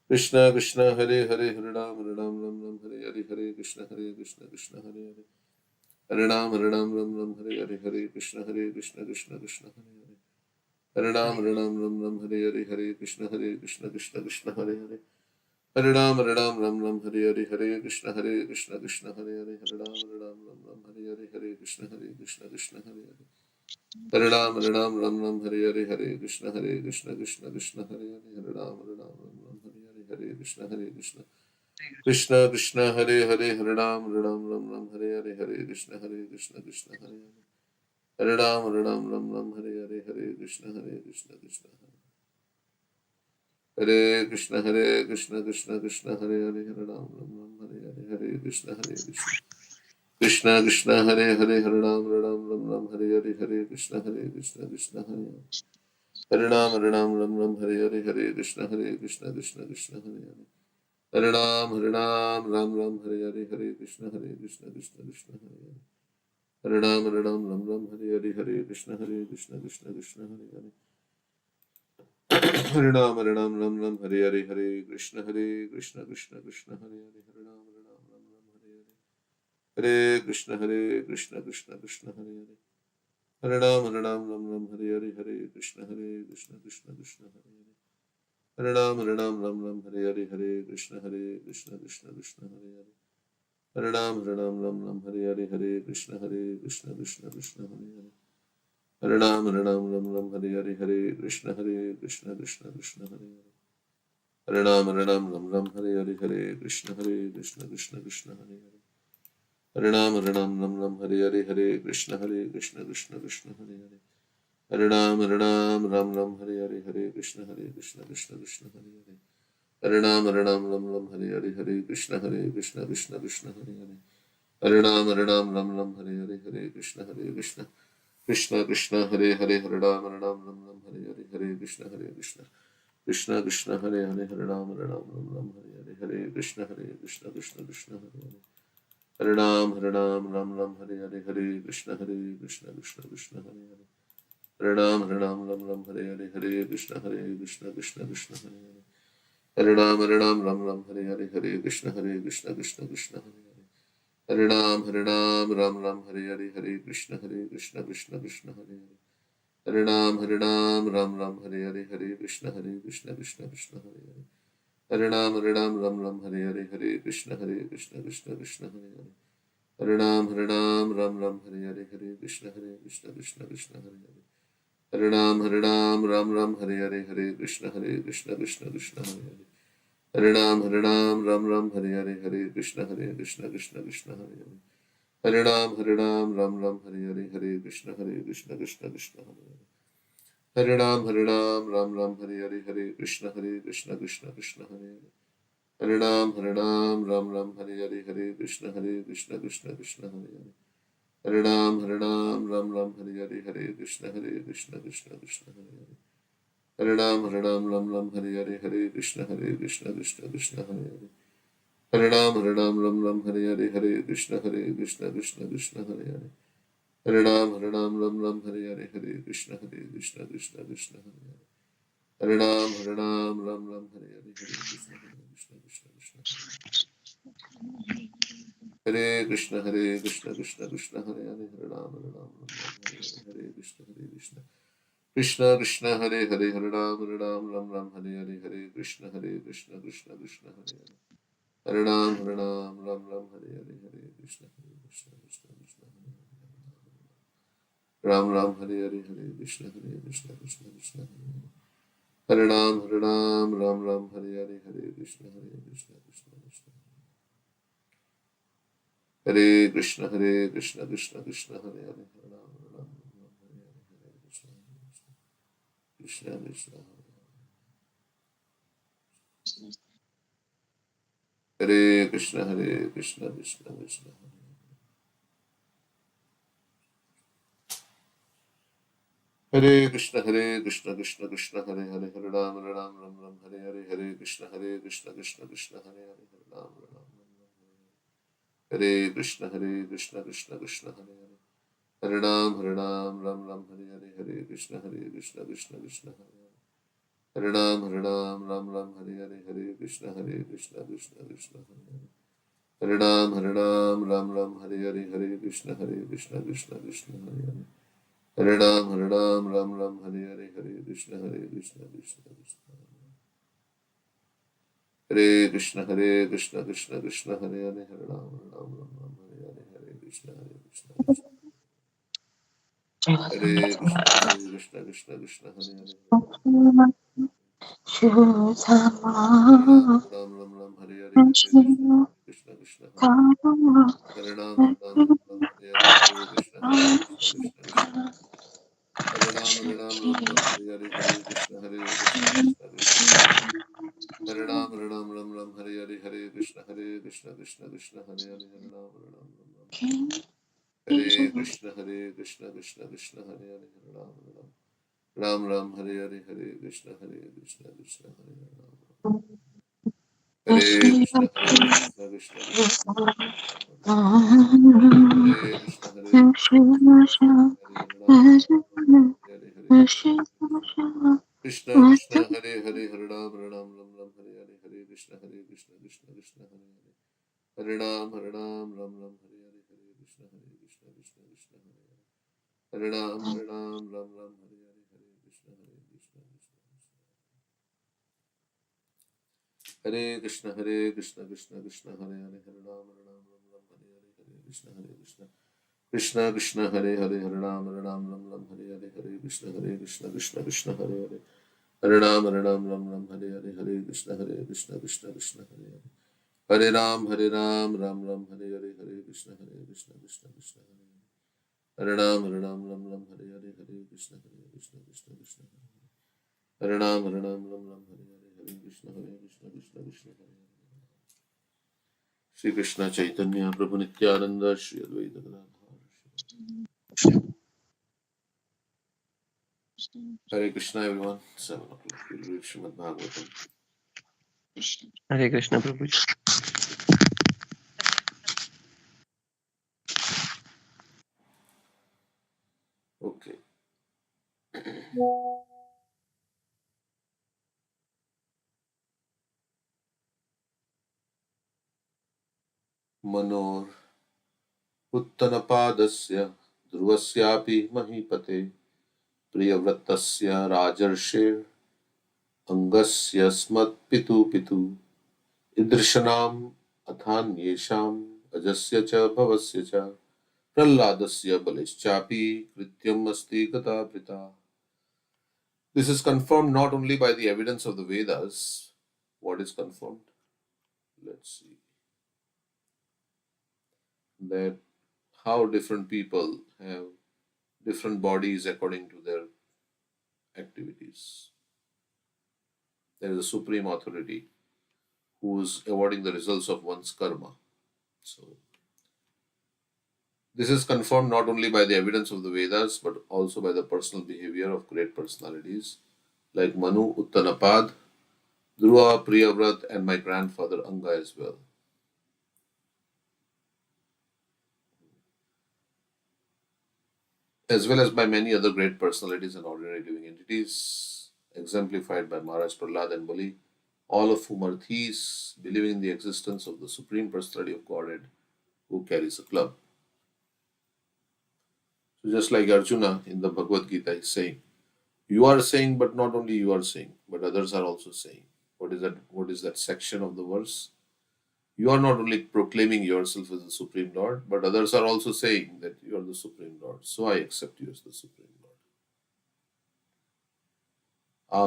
Krishna Krishna, Hare Hare Hare Ram, Hare Hare, Hare Krishna, Krishna Hare Hare Hare Ram, Hare Hare, Hare Krishna, Krishna Hare Hare Hare Ram, Hare Hare, Hare Krishna, Krishna Krishna, Hare Hare, Hare Ram, Hare Hare, Hare Krishna, Krishna Hare Hare Hare Ram, Hare Hare, Hare Krishna, Krishna Hare Hare Hare Ram, Hare Hare, Hare Krishna, Krishna Krishna, Hare Hare, Hare Ram, Hare Hare, Hare Krishna, Krishna Hare Hare Hare Ram, Hare Hare, Hare Krishna, Krishna Hare Hare Hare Ram, Hare Hare, Hare Krishna, Krishna Hare Hare Hare Ram, Hare Hare, Hare Krishna, Krishna Hare Hare Hare Ram, Hare Hare, Hare Krishna, Krishna Hare Hare Hare Ram, Hare Hare, Hare Krishna, Krishna Hare Hare Hare Ram, Hare Hare, Hare Krishna, Krishna Krishna, Hare Hare, Hare Ram, Hare Hare, Hare Krishna, Krishna Hare Hare Hare Ram, Hare Hare, Hare Krishna, Krishna Hare Krishna, Krishna Hare Hare, Hare Ram, Hare Hare, Hare Krishna, Krishna Krishna, Hare Hare, Hare Ram, Hare Hare, Hare Krishna, Krishna Hare Hare Ram, Hare Hare, Hare Krishna, Krishna Hare Hare Hare Ram, Hare Hare, Hare Krishna, Krishna Hare Hare Hare Ram, Hare Hare, Hare Krishna, Krishna Hare Hare Hare Ram Ram Ram Hare Hare Hare Krishna Krishna Krishna Hare Hare Hare Ram Ram Hare Hare Hare Krishna Krishna Krishna Hare Hare Hare Ram Ram Hare Hare Hare Krishna Krishna Krishna Hare Hare Hare Ram Ram Hare Hare Hare Krishna Krishna Krishna Hare Hare Hare Ram Ram Hare Hare Hare Krishna Krishna Krishna Hare Hare Hare Ram Ram Hare Hare Hare Krishna Krishna Krishna Hare Hare Hare Ram Ram Hare Hare Hare Krishna Krishna Krishna Hare Hare Hare Ram Ram Hare Hare Hare Krishna Krishna Krishna Hare Hare Hare Ram Ram Hare Hare Hare Krishna Krishna Krishna Hare Hare Hare Ram Ram Hare Hare Hare Krishna Krishna Krishna Hare Hare Hare Ram Ram Hare Hare Hare Krishna Krishna Hare Hare Hare Ram Ram Hare Hare Hare Krishna Krishna Hare Hare Hare Ram Ram Hare Hare Hare Krishna Krishna Krishna Hare Hare Hare Ram Ram Hare Hare Hare Krishna Krishna Krishna Hare Hare Hare Ram Ram Hare Hare Hare Krishna Krishna Krishna Hare Hare Hare Ram Ram Hare Hare Hare Krishna Krishna Krishna Hare Hare Hare Ram Ram Hare Hare Hare Krishna Krishna Krishna Hare Hare Hare Ram Ram Hare Hare Hare Krishna Krishna Krishna Hare Hare Hare Ram Ram Hare Hare Hare Krishna Krishna Krishna Hare Hare Hare Ram Ram Hare Hare Hare Krishna Krishna Krishna Hare Hare Hare Ram Ram Hare Hare Hare Krishna Krishna Krishna Hare Hare Hare Ram Ram Hare Hare Hare Krishna Krishna Krishna Hare Hare Hare Ram Ram Hare Hare Hare Krishna Krishna Krishna Hare Hare Hare Ram Ram Hare Hare Hare Krishna Krishna Krishna Hare Hare Hare Ram Ram Hare Hare Hare Krishna Krishna Krishna Hare Hare Hare Ram Ram Hare Hare Hare Krishna Krishna Krishna Hare Hare Hare Ram Ram Hare Hare Hare Krishna Krishna Krishna Hare Hare Hare Ram Ram Hare Hare Hare Krishna Krishna Krishna Hare Hare Hare Ram Ram Hare Hare Hare Krishna Krishna Krishna Hare Hare Hare Ram Ram Hare Hare Hare Krishna Krishna Krishna Hare Krishna Krishna Krishna Hare Hare Hare Ram Ram Hare Hare Krishna Krishna Krishna Hare Hare Hare Ram Ram Hare Hare Hare Krishna Krishna Krishna Hare Hare Hare Ram Ram Hare Hare Hare Krishna Krishna Krishna Hare Hare Ram Hare Hare Hare Krishna Krishna Krishna Hare Hare Hare Ram Ram Hare Hare Hare Krishna Krishna Krishna Hare Krishna Krishna Krishna Hare Hare Hare Ram Hare Hare Hare Krishna Krishna Krishna Hare Krishna Krishna Krishna Hare Krishna Krishna Krishna Hare Hare Hare Ram Hare Hare Hare Krishna Krishna Krishna Hare Hare Hare Ram Hare Krishna Krishna Krishna Hare Hare Hare Ram Hare Hare Hare Krishna Krishna Krishna Hare Hare Hare Ram Hare Hare Hare Krishna Krishna Krishna Hare Hare Hare Ram Hare Hare Hare Krishna Krishna Krishna Hare Hare Hare Ram Hare Hare Hare Krishna Krishna Krishna Hare Krishna Krishna Krishna Hare Hare Hare Ram Hare Hare Hare Krishna Krishna Hare Krishna Krishna Hare Hare Ram Hare Hare Hare Krishna Krishna Hare Ram Hare Hare Hare Krishna Krishna Krishna Hare Ram Hare Hare Hare Krishna Krishna Krishna Hare Ram Hare Hare Hare Krishna Krishna Krishna Hare Hare Hare Ram Hare Krishna Krishna Krishna Hare Hare Hare Ram Hare Hare Hare Krishna Krishna Hare Ram Hare Krishna Krishna Krishna Hare Krishna Krishna Hare Ram Hare Hare Hare Krishna Krishna Krishna Krishna Hare Hare Hare Ram Ram Hare Hare Hare Krishna Krishna Krishna Krishna Hare Hare Hare Ram Hare Hare Krishna Krishna Hare Krishna Hare Krishna Krishna Krishna Hare Hare Hare Ram Hare Hare Krishna Krishna Krishna Krishna Hare Hare Hare Ram Hare Hare Krishna Krishna Krishna Hare Hare Hare Ram Hare Hare Krishna Krishna Krishna Hare Hare Hare Ram Hare Ram Hare Hare Krishna Krishna Krishna Hare Hare Ram Hare Hare Krishna Krishna Krishna Hare Ram Hare Hare Krishna Krishna Krishna Hare Shri Krishna Chaitanya Prabhu Nityananda Shri Advaita Gadadhar Hare Krishna everyone. 7 o'clock we'll read Srimad Bhagavatam. Hare Krishna Prabhuji. Okay. Manor Uttanapadasya Dhruvasyapi Mahipate Priyavratasya Rajarshir Angasya Smat Pitu Pitu Idrishanam Athanyesham Ajasya Cha Bhavasya Cha Pralladasya Balishchapi Krityam Asti Gata Prita. This is confirmed not only by the evidence of the Vedas. What is confirmed? Let's see. That how different people have different bodies according to their activities. There is a supreme authority who is awarding the results of one's karma. So, this is confirmed not only by the evidence of the Vedas but also by the personal behavior of great personalities like Manu, Uttanapad, Dhruva, Priyavrat, and my grandfather Anga as well. As well as by many other great personalities and ordinary living entities, exemplified by Maharaj, Prahlad, and Bali, all of whom are theists, believing in the existence of the Supreme Personality of Godhead who carries a club. So just like Arjuna in the Bhagavad Gita is saying, you are saying, but not only you are saying, but others are also saying. What is that? What is that section of the verse? You are not only proclaiming yourself as the Supreme Lord, but others are also saying that you are the Supreme Lord. So I accept you as the Supreme Lord.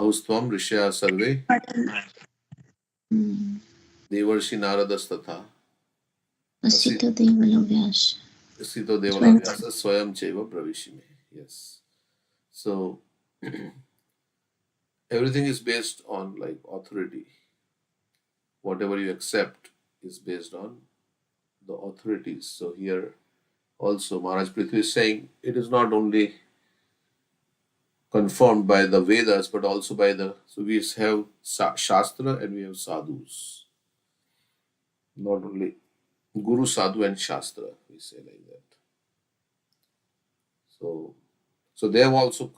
Ahustvam Rishya Sarve Devarshi Naradas Tatha Asito Devalavyash. Sito Devalavyaza Swayam Cheva Pravishime. Yes. So everything is based on like authority. Whatever you accept is based on the authorities. So here also Maharaj Prthu is saying it is not only confirmed by the Vedas but also by the, so we have Shastra and we have Sadhus. Not only Guru, Sadhu and Shastra, we say like that. So they have also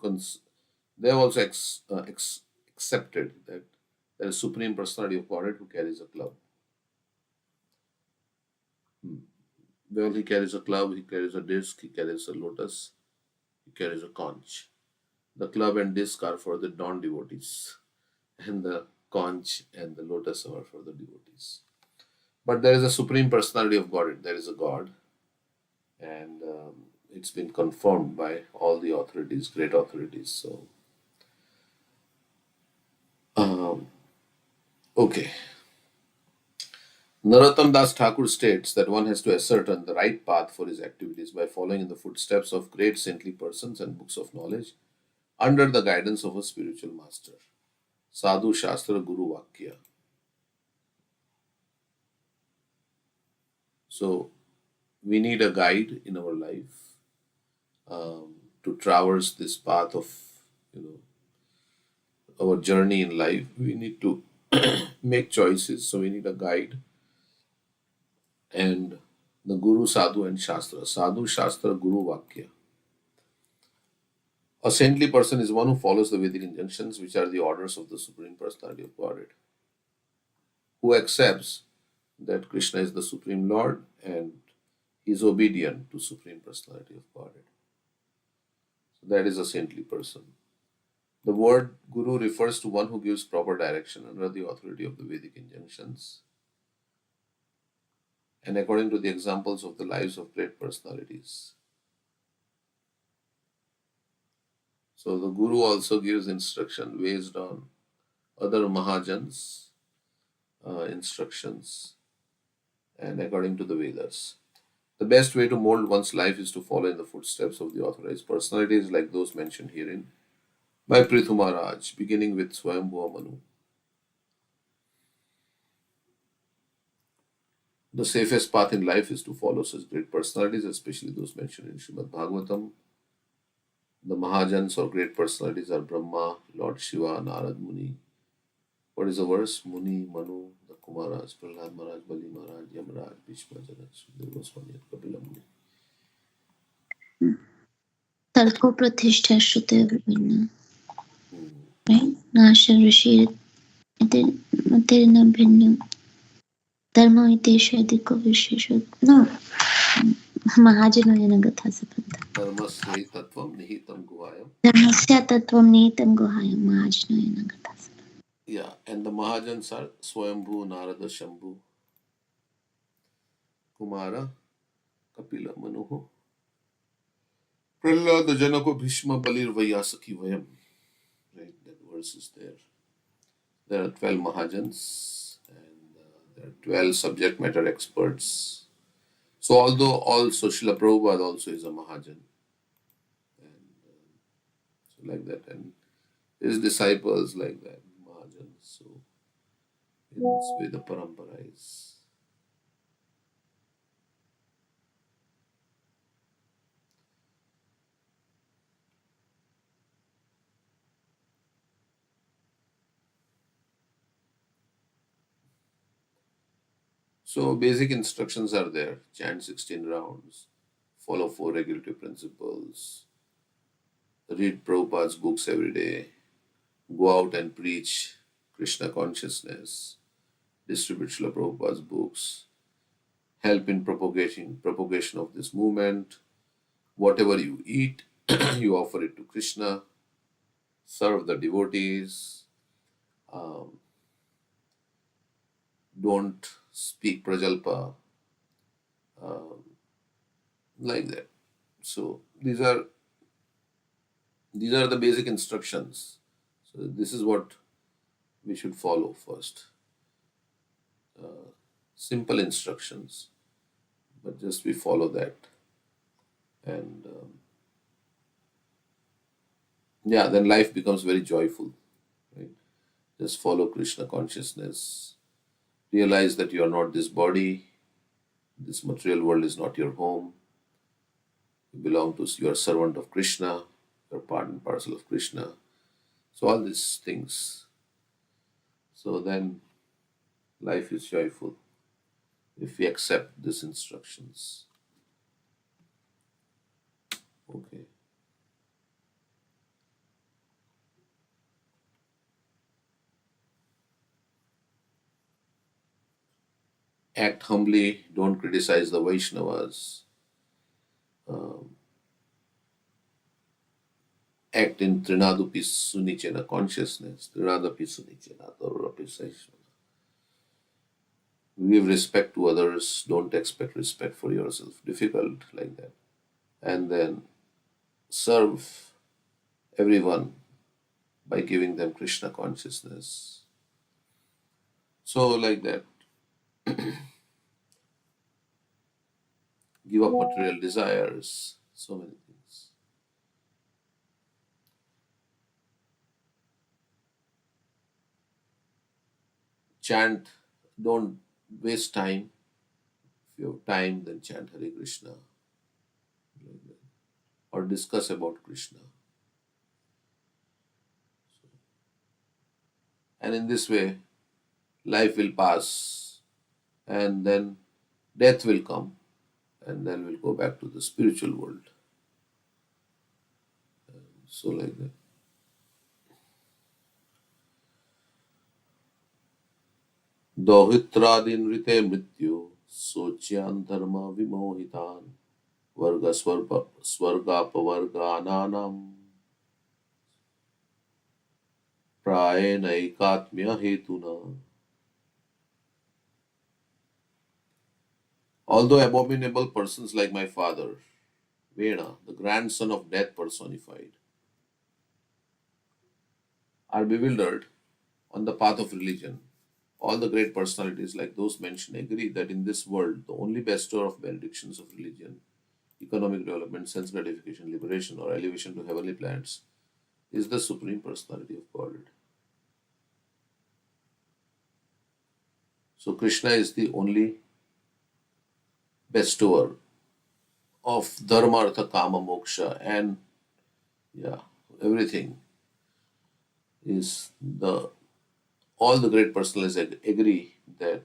accepted that there is Supreme Personality of Godhead who carries a club. Well, he carries a club, he carries a disc, he carries a lotus, he carries a conch. The club and disc are for the non-devotees, and the conch and the lotus are for the devotees. But there is a Supreme Personality of Godhead, there is a God, and it's been confirmed by all the authorities, great authorities. So, okay. Narottam Das Thakur states that one has to ascertain the right path for his activities by following in the footsteps of great saintly persons and books of knowledge under the guidance of a spiritual master. Sadhu Shastra Guru Vakya. So, we need a guide in our life to traverse this path of, our journey in life. We need to make choices, so we need a guide. And the Guru, Sadhu, and Shastra. Sadhu, Shastra, Guru, Vakya. A saintly person is one who follows the Vedic injunctions, which are the orders of the Supreme Personality of Godhead, who accepts that Krishna is the Supreme Lord and is obedient to Supreme Personality of Godhead. So that is a saintly person. The word Guru refers to one who gives proper direction under the authority of the Vedic injunctions and according to the examples of the lives of great personalities. So the Guru also gives instruction based on other Mahajans' instructions and according to the Vedas. The best way to mold one's life is to follow in the footsteps of the authorized personalities like those mentioned herein by Prthu Maharaj, beginning with Swayambhuva Manu. The safest path in life is to follow such great personalities, especially those mentioned in Srimad Bhagavatam. The Mahajans or great personalities are Brahma, Lord Shiva, Narad Muni. What is the verse? Muni, Manu, the Kumaras, Prahlad Maharaj, Bali Maharaj, Yamaraj, Bhishma, Janak, Sudeva Goswami, and Kapila Muni. Talko pratishtha shruta vivinna. Right? Nasha rishi matirna bhinna. Dharma itesha diko vishesha. No. Mahajanoyana gatha sapanta. Dharmasya tattvam nihitam guhayam. Dharmasya tattvam nihitam guhayam. Mahajanoyana gatha sapanta. Yeah, and the Mahajans are Swayambhu, Narada, Shambhu, Kumara, Kapila, Manuhu, Prahlad, Janako, Bhishma, Balir, Vayasaki, Vayam. Right, that verse is there. There are 12 Mahajans and there are 12 subject matter experts. So although also Srila Prabhupada also is a Mahajan. And so like that. And his disciples like that, Mahajans. So in this way the parampara is. So basic instructions are there. Chant 16 rounds, follow 4 regulative principles, read Prabhupada's books every day, go out and preach Krishna consciousness, distribute Srila Prabhupada's books, help in propagation of this movement. Whatever you eat, you offer it to Krishna, serve the devotees, um, don't speak prajalpa, like that. So these are the basic instructions. So this is what we should follow first. Simple instructions, but just we follow that, and yeah, then life becomes very joyful. Right? Just follow Krishna consciousness. Realize that you are not this body. This material world is not your home. You belong to. You are servant of Krishna. You are part and parcel of Krishna. So all these things. So then life is joyful if we accept these instructions. Okay. Act humbly. Don't criticize the Vaishnavas. Act in Trinadupi Sunichena consciousness. Trinadapi Sunichena Taurapi Saishvana. Give respect to others. Don't expect respect for yourself. Difficult like that. And then serve everyone by giving them Krishna consciousness. So like that. Give up material desires. So many things. Chant. Don't waste time. If you have time, then chant Hare Krishna. Like that. Or discuss about Krishna. And in this way, life will pass and then death will come and then we'll go back to the spiritual world. So like that. Dohitra dinrite mrityu sochyan dharma vimohitan varga swarga pavargananam prayenaikatmya hetuna. Although abominable persons like my father, Vena, the grandson of death personified, are bewildered on the path of religion, all the great personalities like those mentioned agree that in this world the only bestower of benedictions of religion, economic development, sense gratification, liberation, or elevation to heavenly planets is the Supreme Personality of Godhead. So Krishna is the only bestower of dharma, artha, kama, moksha, and yeah, everything is the all the great personalities agree that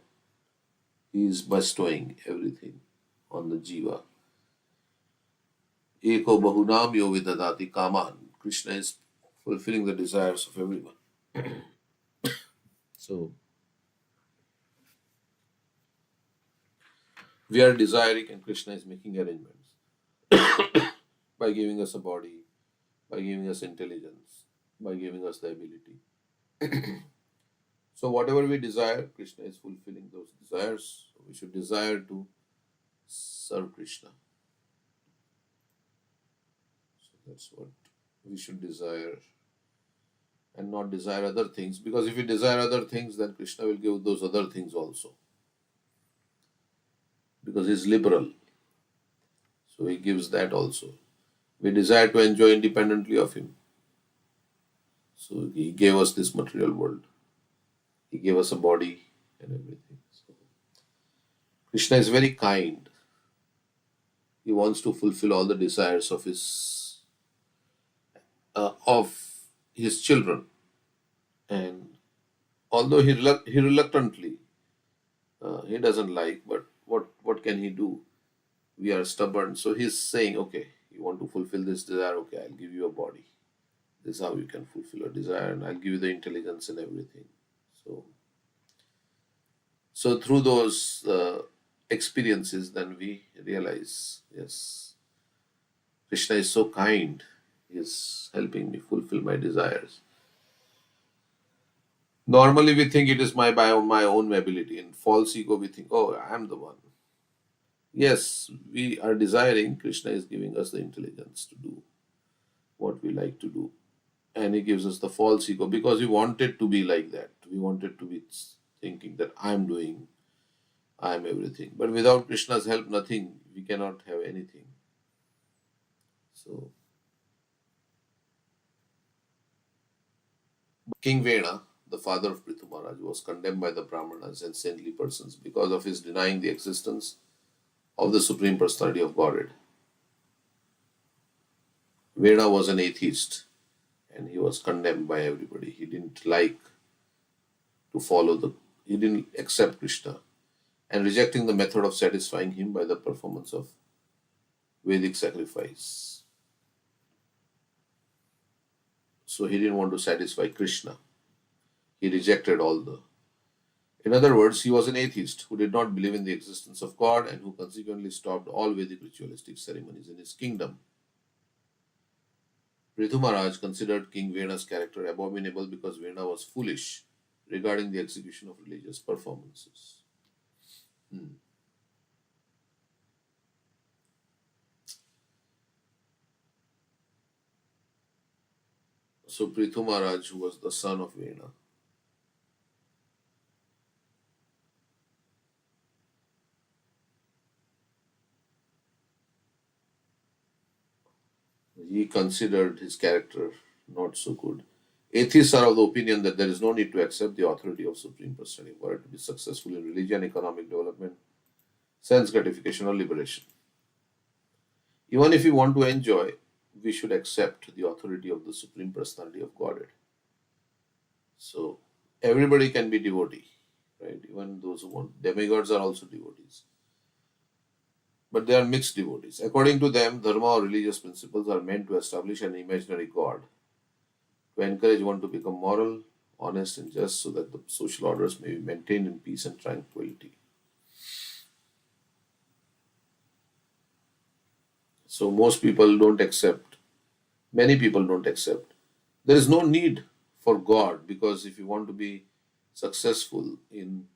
he is bestowing everything on the jiva. Eko bahunam yo vidadati kaman. Krishna is fulfilling the desires of everyone. So we are desiring and Krishna is making arrangements by giving us a body, by giving us intelligence, by giving us the ability. So whatever we desire, Krishna is fulfilling those desires. So we should desire to serve Krishna. So that's what we should desire and not desire other things. Because if we desire other things, then Krishna will give those other things also. Because he is liberal. So he gives that also. We desire to enjoy independently of him. So he gave us this material world. He gave us a body and everything. So Krishna is very kind. He wants to fulfill all the desires of his children. And although he reluctantly, he doesn't like, but what can he do? We are stubborn. So he's saying, okay, you want to fulfill this desire, okay, I'll give you a body. This is how you can fulfill a desire, and I'll give you the intelligence and everything. So through those experiences, then we realize, yes, Krishna is so kind. He is helping me fulfill my desires. Normally, we think it is by my own ability. In false ego, we think, oh, I am the one. Yes, we are desiring. Krishna is giving us the intelligence to do what we like to do. And he gives us the false ego because we want it to be like that. We want it to be thinking that I'm doing, I'm everything. But without Krishna's help, nothing. We cannot have anything. So, King Vena, the father of Prthu Maharaj, was condemned by the Brahmanas and saintly persons because of his denying the existence of the Supreme Personality of Godhead. Vena was an atheist and he was condemned by everybody. He didn't like to he didn't accept Krishna and rejecting the method of satisfying him by the performance of Vedic sacrifice. So he didn't want to satisfy Krishna. He rejected all the. In other words, he was an atheist who did not believe in the existence of God and who consequently stopped all Vedic ritualistic ceremonies in his kingdom. Prthu Maharaj considered King Vena's character abominable because Vena was foolish regarding the execution of religious performances. So Prthu Maharaj, who was the son of Vena, he considered his character not so good. Atheists are of the opinion that there is no need to accept the authority of Supreme Personality for it to be successful in religion, economic development, sense gratification, or liberation. Even if we want to enjoy, we should accept the authority of the Supreme Personality of Godhead. So everybody can be devotee, right? Even those who want demigods are also devotees. But they are mixed devotees. According to them, dharma or religious principles are meant to establish an imaginary God, to encourage one to become moral honest and just, so that the social orders may be maintained in peace and tranquility. So most people don't accept, many people don't accept. There is no need for God, because if you want to be successful in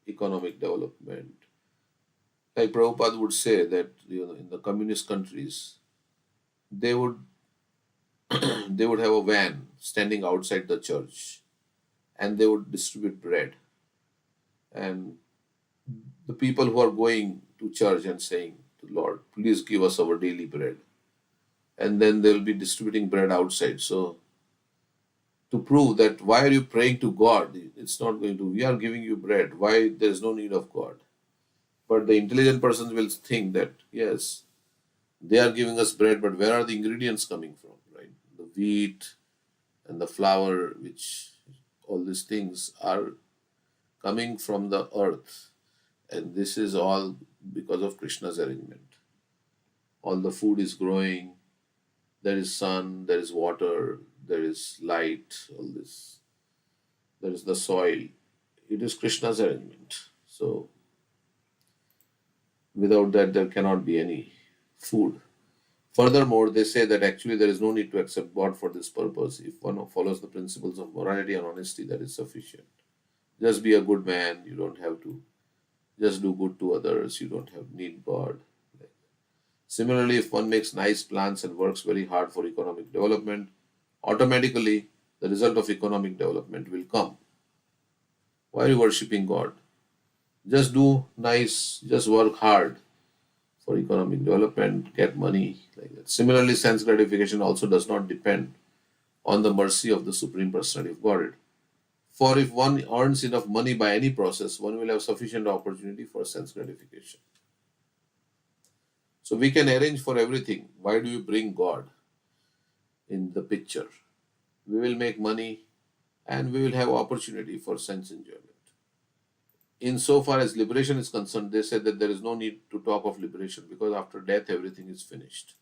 economic development, like Prabhupada would say that in the communist countries, they would they would have a van standing outside the church, and they would distribute bread. And the people who are going to church and saying to Lord, please give us our daily bread. And then they'll be distributing bread outside. So to prove that why are you praying to God? It's not going to, we are giving you bread. Why there's no need of God? But the intelligent persons will think that yes, they are giving us bread, but where are the ingredients coming from? Right? The wheat and the flour, which all these things are coming from the earth. And this is all because of Krishna's arrangement. All the food is growing, there is sun, there is water, there is light, all this. There is the soil. It is Krishna's arrangement. So without that, there cannot be any food. Furthermore, they say that actually there is no need to accept God for this purpose. If one follows the principles of morality and honesty, that is sufficient. Just be a good man. You don't have to just do good to others. You don't have need God. Similarly, if one makes nice plans and works very hard for economic development, automatically the result of economic development will come. Why are you worshipping God? Just do nice, just work hard for economic development, get money like that. Similarly, sense gratification also does not depend on the mercy of the Supreme Personality of Godhead. For if one earns enough money by any process, one will have sufficient opportunity for sense gratification. So we can arrange for everything. Why do you bring God in the picture? We will make money and we will have opportunity for sense enjoyment. Insofar as liberation is concerned, they said that there is no need to talk of liberation because after death everything is finished.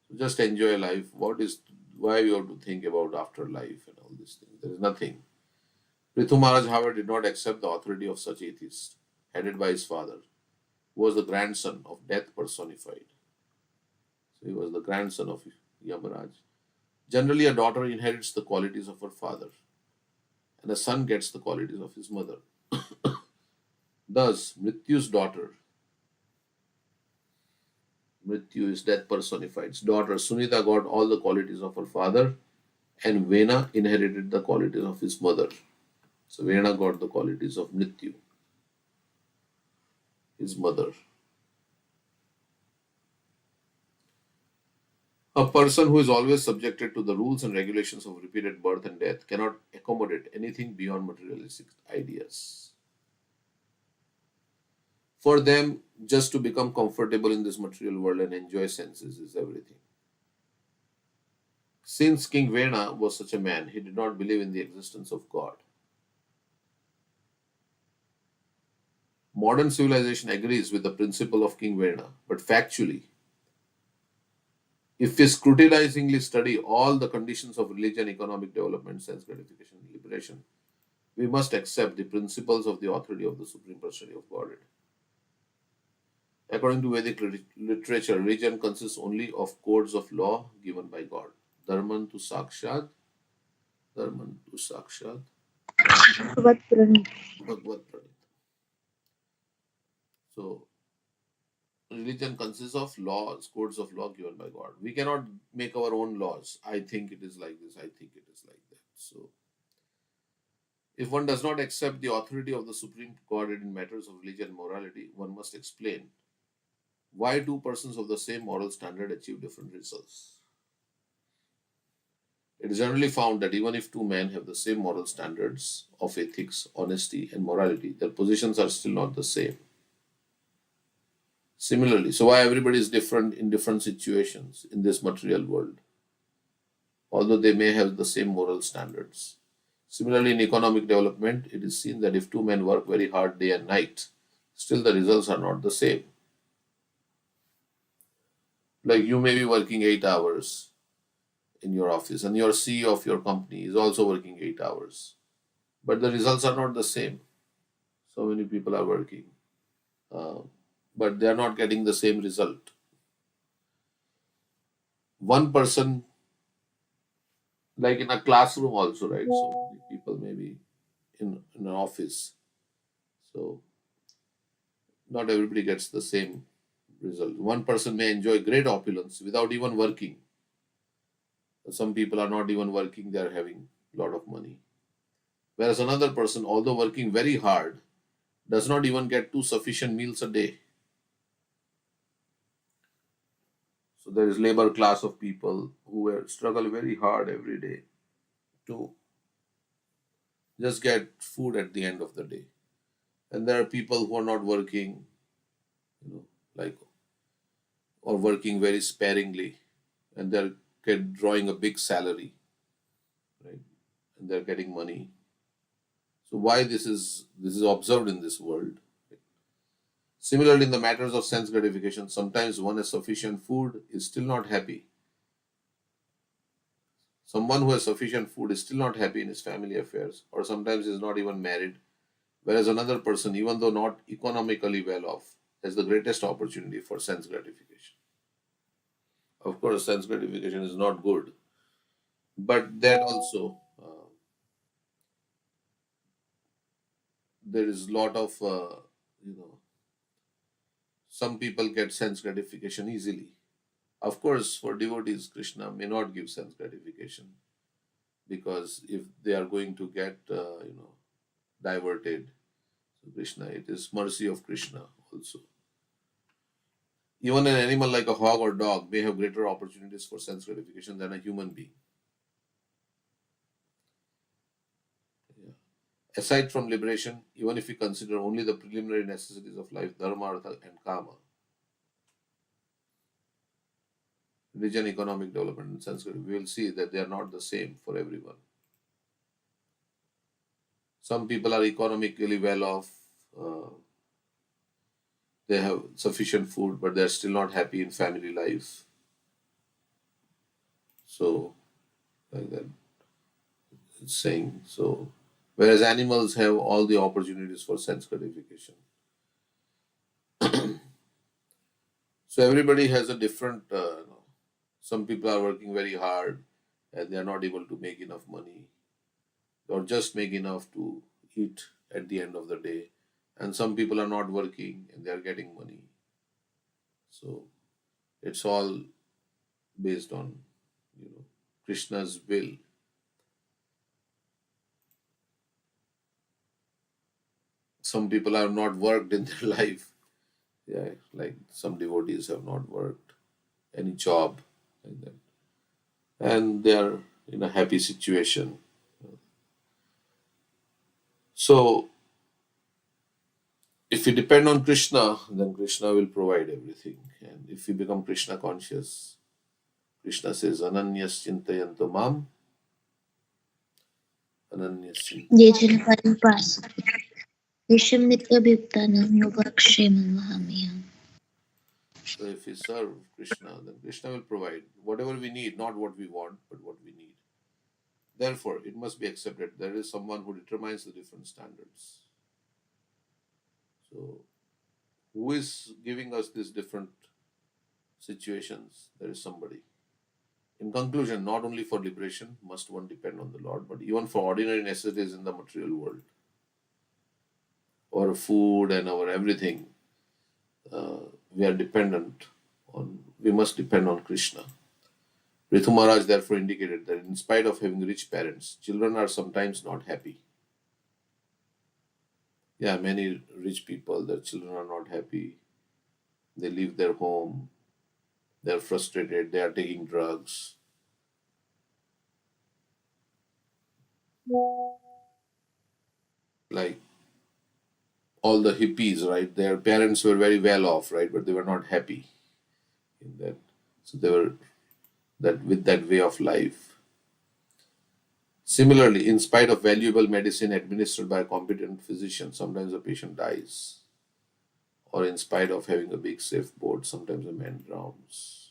So just enjoy life. Why you have to think about afterlife and all these things? There is nothing. Prthu Maharaj, however, did not accept the authority of such atheists, headed by his father, who was the grandson of death personified. So he was the grandson of Yamaraj. Generally, a daughter inherits the qualities of her father, and a son gets the qualities of his mother. Thus, Mrityu's daughter, Mrityu is death personified. His daughter Sunita got all the qualities of her father, and Vena inherited the qualities of his mother. So Vena got the qualities of Mrityu, his mother. A person who is always subjected to the rules and regulations of repeated birth and death cannot accommodate anything beyond materialistic ideas. For them, just to become comfortable in this material world and enjoy senses is everything. Since King Vena was such a man, he did not believe in the existence of God. Modern civilization agrees with the principle of King Vena, but factually, if we scrutinizingly study all the conditions of religion, economic development, sense gratification, and liberation, we must accept the principles of the authority of the Supreme Personality of Godhead. According to Vedic literature, religion consists only of codes of law given by God. Dharman to Sakshat, Dharman to Sakshat, Bhagavad Pranit. Bhagavad Pranit. So, religion consists of laws, codes of law given by God. We cannot make our own laws. I think it is like this, I think it is like that. So, if one does not accept the authority of the Supreme Godhead in matters of religion and morality, one must explain why two persons of the same moral standard achieve different results. It is generally found that even if two men have the same moral standards of ethics, honesty, and morality, their positions are still not the same. Similarly, so why everybody is different in different situations in this material world, although they may have the same moral standards. Similarly, in economic development, it is seen that if two men work very hard day and night, still the results are not the same. Like you may be working 8 hours in your office, and your CEO of your company is also working 8 hours, but the results are not the same. So many people are working, uh, but they are not getting the same result. One person, like in a classroom also, right? So many people maybe in an office. So not everybody gets the same result. One person may enjoy great opulence without even working. Some people are not even working, they are having a lot of money. Whereas another person, although working very hard, does not even get two sufficient meals a day. So there is labor class of people who struggle very hard every day to just get food at the end of the day. And there are people who are not working, like, or working very sparingly, and they're drawing a big salary, right? And they're getting money. So why this is observed in this world? Similarly, in the matters of sense gratification, sometimes one has sufficient food is still not happy. Someone who has sufficient food is still not happy in his family affairs, or sometimes is not even married, whereas another person, even though not economically well off, has the greatest opportunity for sense gratification. Of course, sense gratification is not good, but that also there is lot of you know some people get sense gratification easily. Of course, for devotees, Krishna may not give sense gratification, because if they are going to get diverted, so Krishna, it is mercy of Krishna also. Even an animal like a hog or dog may have greater opportunities for sense gratification than a human being. Yeah. Aside from liberation, even if we consider only the preliminary necessities of life, dharma, artha, and kama, religion, economic development, and sense gratification, we will see that they are not the same for everyone. Some people are economically well off, uh, they have sufficient food, but they are still not happy in family life. So, like that, it's saying. So, whereas animals have all the opportunities for sense gratification. So everybody has a different. Some people are working very hard, and they are not able to make enough money, or just make enough to eat at the end of the day. And some people are not working and they are getting money. So it's all based on Krishna's will. Some people have not worked in their life. Yeah, like some devotees have not worked any job like that, and they are in a happy situation. So if we depend on Krishna, then Krishna will provide everything. And if we become Krishna conscious, Krishna says, Ananyas Chintayanto Mam, Ananyas ये Chintayanto. जन परिपास विषम नित्यभियुक्तानां योगक्षेमं वहाम्यहम्. So if we serve Krishna, then Krishna will provide whatever we need, not what we want, but what we need. Therefore, it must be accepted there is someone who determines the different standards. So, who is giving us these different situations? There is somebody. In conclusion, not only for liberation must one depend on the Lord, but even for ordinary necessities in the material world, our food and our everything, we are dependent on. We must depend on Krishna. Prthu Maharaj therefore indicated that in spite of having rich parents, children are sometimes not happy. Yeah, many rich people, their children are not happy. They leave their home, they're frustrated, they are taking drugs. Like all the hippies, right? Their parents were very well off, right? But they were not happy in that. So they were that with that way of life. Similarly, in spite of valuable medicine administered by a competent physician, sometimes a patient dies. Or in spite of having a big safe board, sometimes a man drowns.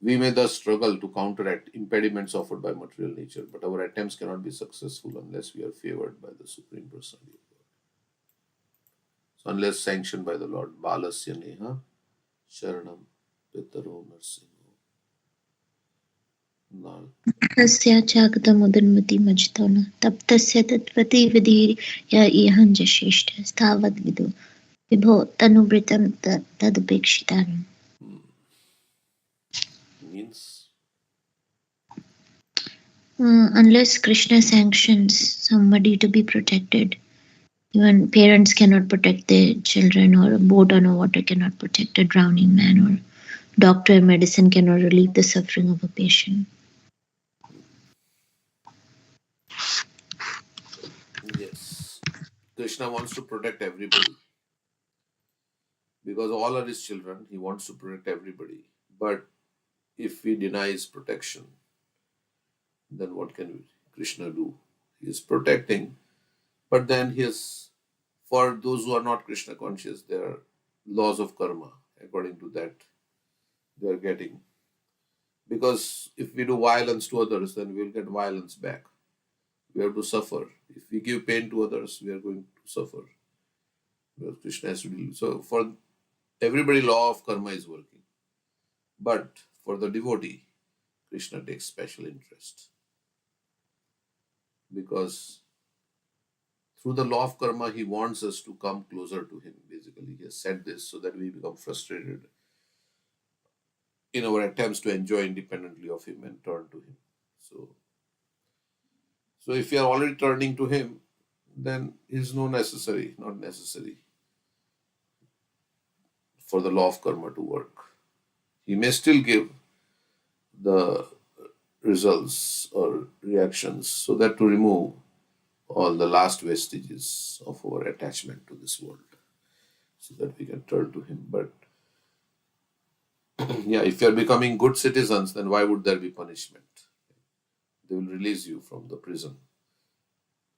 We may thus struggle to counteract impediments offered by material nature, but our attempts cannot be successful unless we are favored by the Supreme Personality of God. So, unless sanctioned by the Lord, Balasya Neha Sharanam Pitaro Narsinho Nal. तस्य चागतमुदन्मति मज्तो न तप्तस्य तत्प्रति विधिर् यहं च श्रेष्ठ स्थावद् विभो तनुभृतं तदुपेक्षितान्. Means Unless Krishna sanctions somebody to be protected, even parents cannot protect their children, or a boat on a water cannot protect a drowning man, or doctor and medicine cannot relieve the suffering of a patient. yes, Krishna wants to protect everybody because all are his children. He wants to protect everybody. But if he denies protection, then what can Krishna do? He is protecting, but then he is, for those who are not Krishna conscious, there are laws of karma. According to that, they are getting. Because if we do violence to others, then we will get violence back. We have to suffer. If we give pain to others, we are going to suffer. Because Krishna has to deal. So for everybody, law of karma is working. But for the devotee, Krishna takes special interest. Because through the law of karma, he wants us to come closer to him. Basically, he has said this so that we become frustrated in our attempts to enjoy independently of him and turn to him. So if you are already turning to him, then it is not necessary for the law of karma to work. He may still give the results or reactions so that to remove all the last vestiges of our attachment to this world so that we can turn to him. But yeah, if you are becoming good citizens, then why would there be punishment? They will release you from the prison,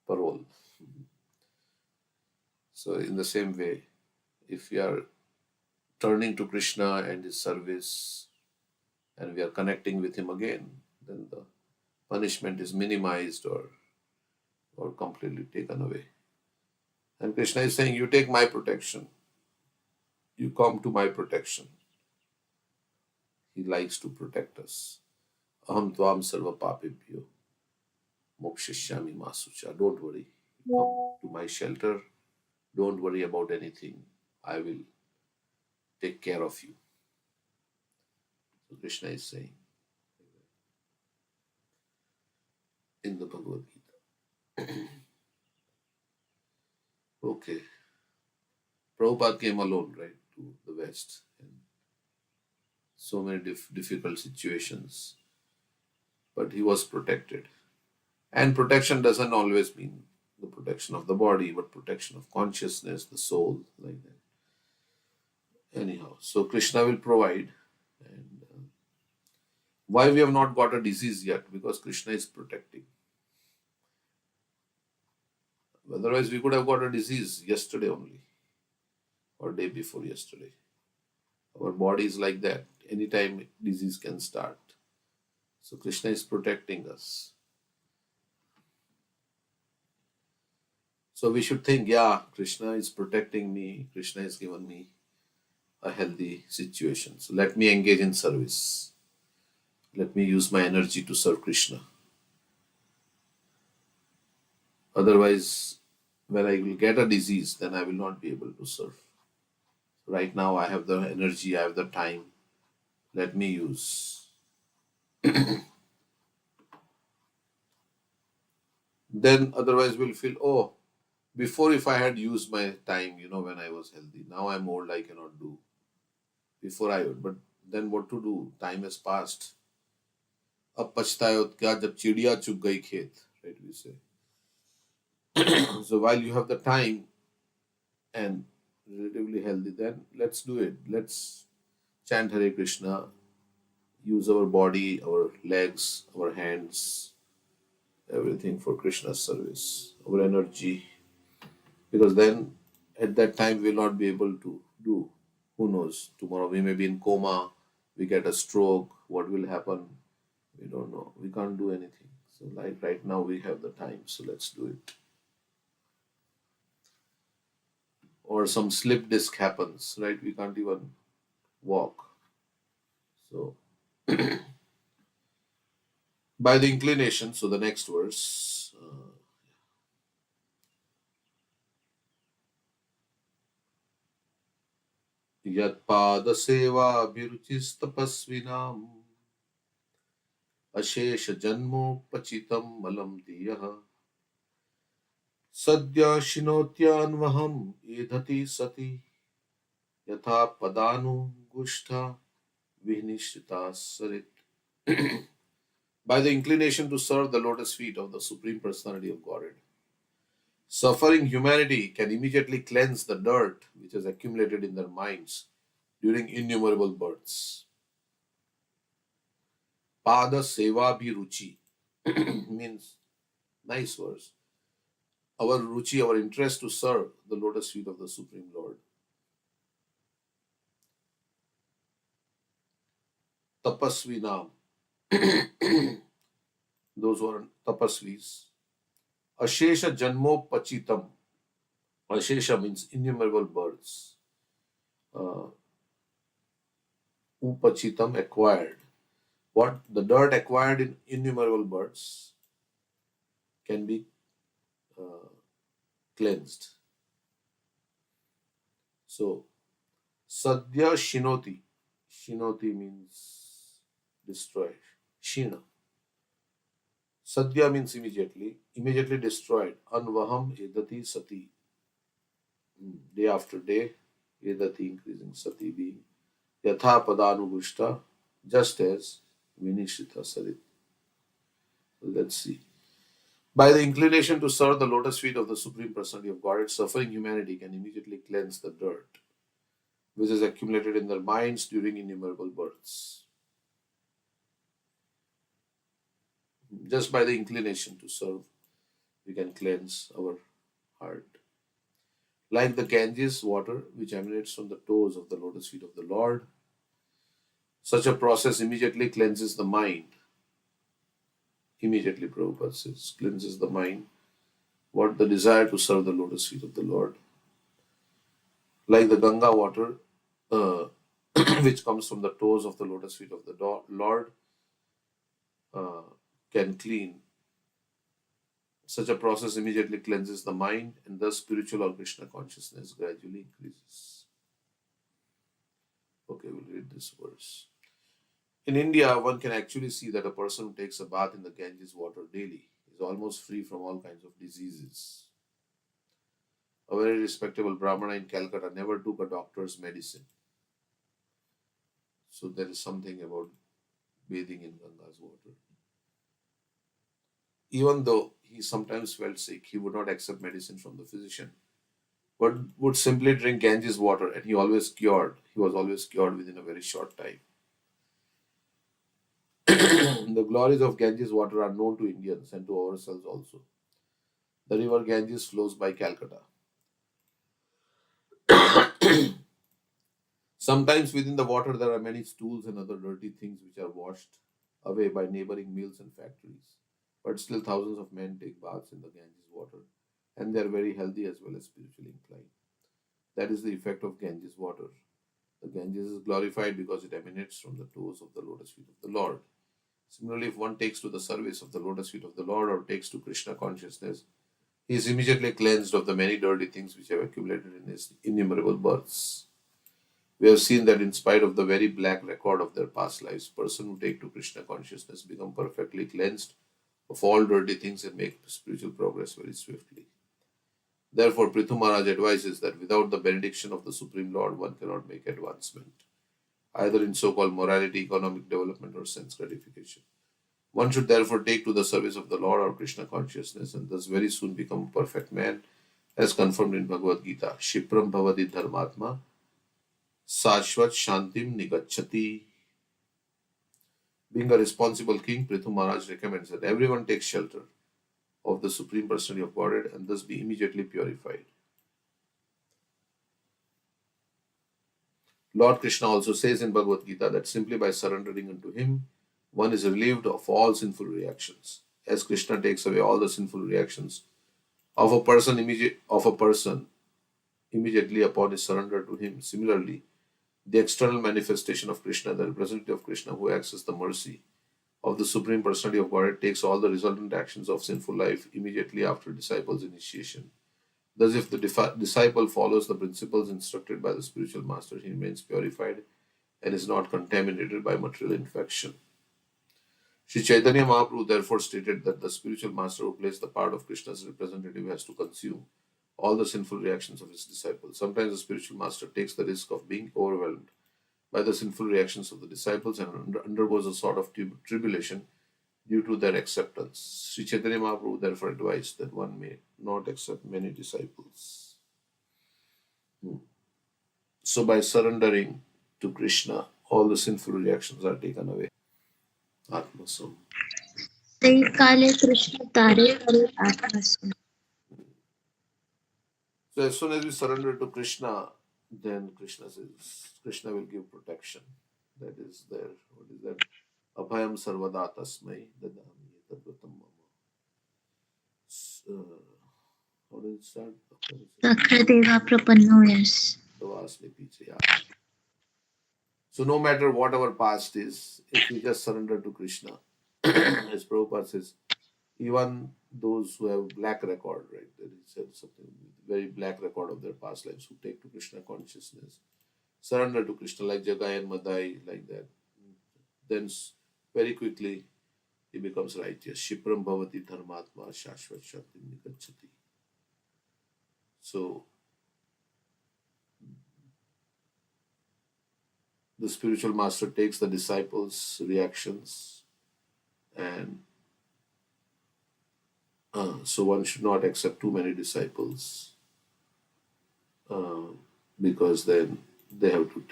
parole. So in the same way, if we are turning to Krishna and his service and we are connecting with him again, then the punishment is minimized or completely taken away. And Krishna is saying, you take my protection. You come to my protection. He likes to protect us. Aham tvam sarva papibhyo mokshishyami masucha. Don't worry. Come to my shelter. Don't worry about anything. I will take care of you. So Krishna is saying in the Bhagavad Gita. Okay. Prabhupada came alone, right, to the West. And so many difficult situations. But he was protected. And protection doesn't always mean the protection of the body, but protection of consciousness, the soul, like that. Anyhow, so Krishna will provide. And why we have not got a disease yet? Because Krishna is protecting. Otherwise, we could have got a disease yesterday only, or day before yesterday. Our body is like that. Anytime disease can start. So Krishna is protecting us. So we should think, yeah, Krishna is protecting me. Krishna has given me a healthy situation. So let me engage in service. Let me use my energy to serve Krishna. Otherwise, when I will get a disease, then I will not be able to serve. Right now, I have the energy, I have the time. Let me use. Then otherwise we'll feel, oh, before if I had used my time, when I was healthy. Now I'm old, I cannot do. Before I would. But then what to do? Time has passed. अब पछताए क्या जब चिड़िया चुग गई खेत, right, we say. So while you have the time and relatively healthy, then let's do it. Let's chant Hare Krishna, use our body, our legs, our hands, everything for Krishna's service, our energy. Because then at that time we'll not be able to do. Who knows? Tomorrow we may be in coma, we get a stroke, what will happen, we don't know. We can't do anything. So, like right now, we have the time, so let's do it. Or some slip disc happens, right? We can't even walk. So, by the inclination, so the next verse. यत्पादसेवाभिरुचिस्तपस्विनाम् अशेषजन्मोपचितं मलं धियः सद्य शिनोत्यान्वहम् एधति सति यथा पदानुगुष्ठा विनिश्चिता सरित्. By the inclination to serve the lotus feet of the Supreme Personality of Godhead, suffering humanity can immediately cleanse the dirt which has accumulated in their minds during innumerable births. Pada seva bhi ruchi means nice verse. Our ruchi, our interest to serve the lotus feet of the Supreme Lord. Tapasvi naam, those who are tapasvis. Ashesha janmo pachitam. Ashesha means innumerable births. Upachitam, acquired. What the dirt acquired in innumerable births can be cleansed. So, sadhya shinoti. Shinoti means destroy. Shina. Sadhya means immediately. Immediately destroyed. Anvaham edati sati. Day after day. Edati increasing sati being. Yatha padanugushta. Just as vinishita sarit. Let's see. By the inclination to serve the lotus feet of the Supreme Personality of Godhead, suffering humanity can immediately cleanse the dirt which is accumulated in their minds during innumerable births. Just by the inclination to serve, we can cleanse our heart. Like the Ganges water which emanates from the toes of the lotus feet of the Lord, such a process immediately cleanses the mind. Immediately, Prabhupada says, cleanses the mind. What? The desire to serve the lotus feet of the Lord. Like the Ganga water, which comes from the toes of the lotus feet of the Lord, can clean. Such a process immediately cleanses the mind, and thus spiritual or Krishna consciousness gradually increases. Okay, we'll read this verse. In India, one can actually see that a person who takes a bath in the Ganges water daily is almost free from all kinds of diseases. A very respectable Brahmana in Calcutta never took a doctor's medicine. So there is something about bathing in Ganga's water. Even though he sometimes felt sick, he would not accept medicine from the physician, but would simply drink Ganges water, and he was always cured within a very short time. The glories of Ganges water are known to Indians and to ourselves also. The river Ganges flows by Calcutta. Sometimes within the water there are many stools and other dirty things which are washed away by neighboring mills and factories. But still thousands of men take baths in the Ganges water, and they are very healthy as well as spiritually inclined. That is the effect of Ganges water. The Ganges is glorified because it emanates from the toes of the lotus feet of the Lord. Similarly, if one takes to the service of the lotus feet of the Lord or takes to Krishna consciousness, he is immediately cleansed of the many dirty things which have accumulated in his innumerable births. We have seen that in spite of the very black record of their past lives, persons who take to Krishna consciousness become perfectly cleansed of all dirty things and make spiritual progress very swiftly. Therefore, Prthu Maharaj advises that without the benediction of the Supreme Lord, one cannot make advancement, either in so-called morality, economic development, or sense gratification. One should therefore take to the service of the Lord or Krishna consciousness and thus very soon become a perfect man, as confirmed in Bhagavad Gita. Shipram bhavati dharmatma sashvat shantim nigacchati. Being a responsible king, Prthu Maharaj recommends that everyone take shelter of the Supreme Personality of Godhead and thus be immediately purified. Lord Krishna also says in Bhagavad Gita that simply by surrendering unto him, one is relieved of all sinful reactions. As Krishna takes away all the sinful reactions of a person immediately upon his surrender to him. Similarly, the external manifestation of Krishna, the representative of Krishna who acts as the mercy of the Supreme Personality of Godhead, takes all the resultant actions of sinful life immediately after disciple's initiation. Thus, if the disciple follows the principles instructed by the spiritual master, he remains purified and is not contaminated by material infection. Sri Chaitanya Mahaprabhu therefore stated that the spiritual master who plays the part of Krishna's representative has to consume all the sinful reactions of his disciples. Sometimes the spiritual master takes the risk of being overwhelmed by the sinful reactions of the disciples and undergoes a sort of tribulation due to their acceptance. Sri Chaitanya Mahaprabhu therefore advised that one may not accept many disciples. So by surrendering to Krishna, all the sinful reactions are taken away. Atmasam. Sai kale Krishna tare hare atmasam. So as soon as we surrender to Krishna, then Krishna will give protection. That is there. What is that? Abhayam sarvada tasmai dadami tadvatam mama. How does it start? Sakradeva prapanno, yes. So no matter what our past is, if we just surrender to Krishna, as Prabhupada says, even those who have black record, right? That he said something very black record of their past lives, who take to Krishna consciousness, surrender to Krishna like Jagai and Madai, like that. Then very quickly he becomes righteous. Shipram bhavati dharmatma shashvat shanti nikachati. So the spiritual master takes the disciples' reactions, and so one should not accept too many disciples, because then they have to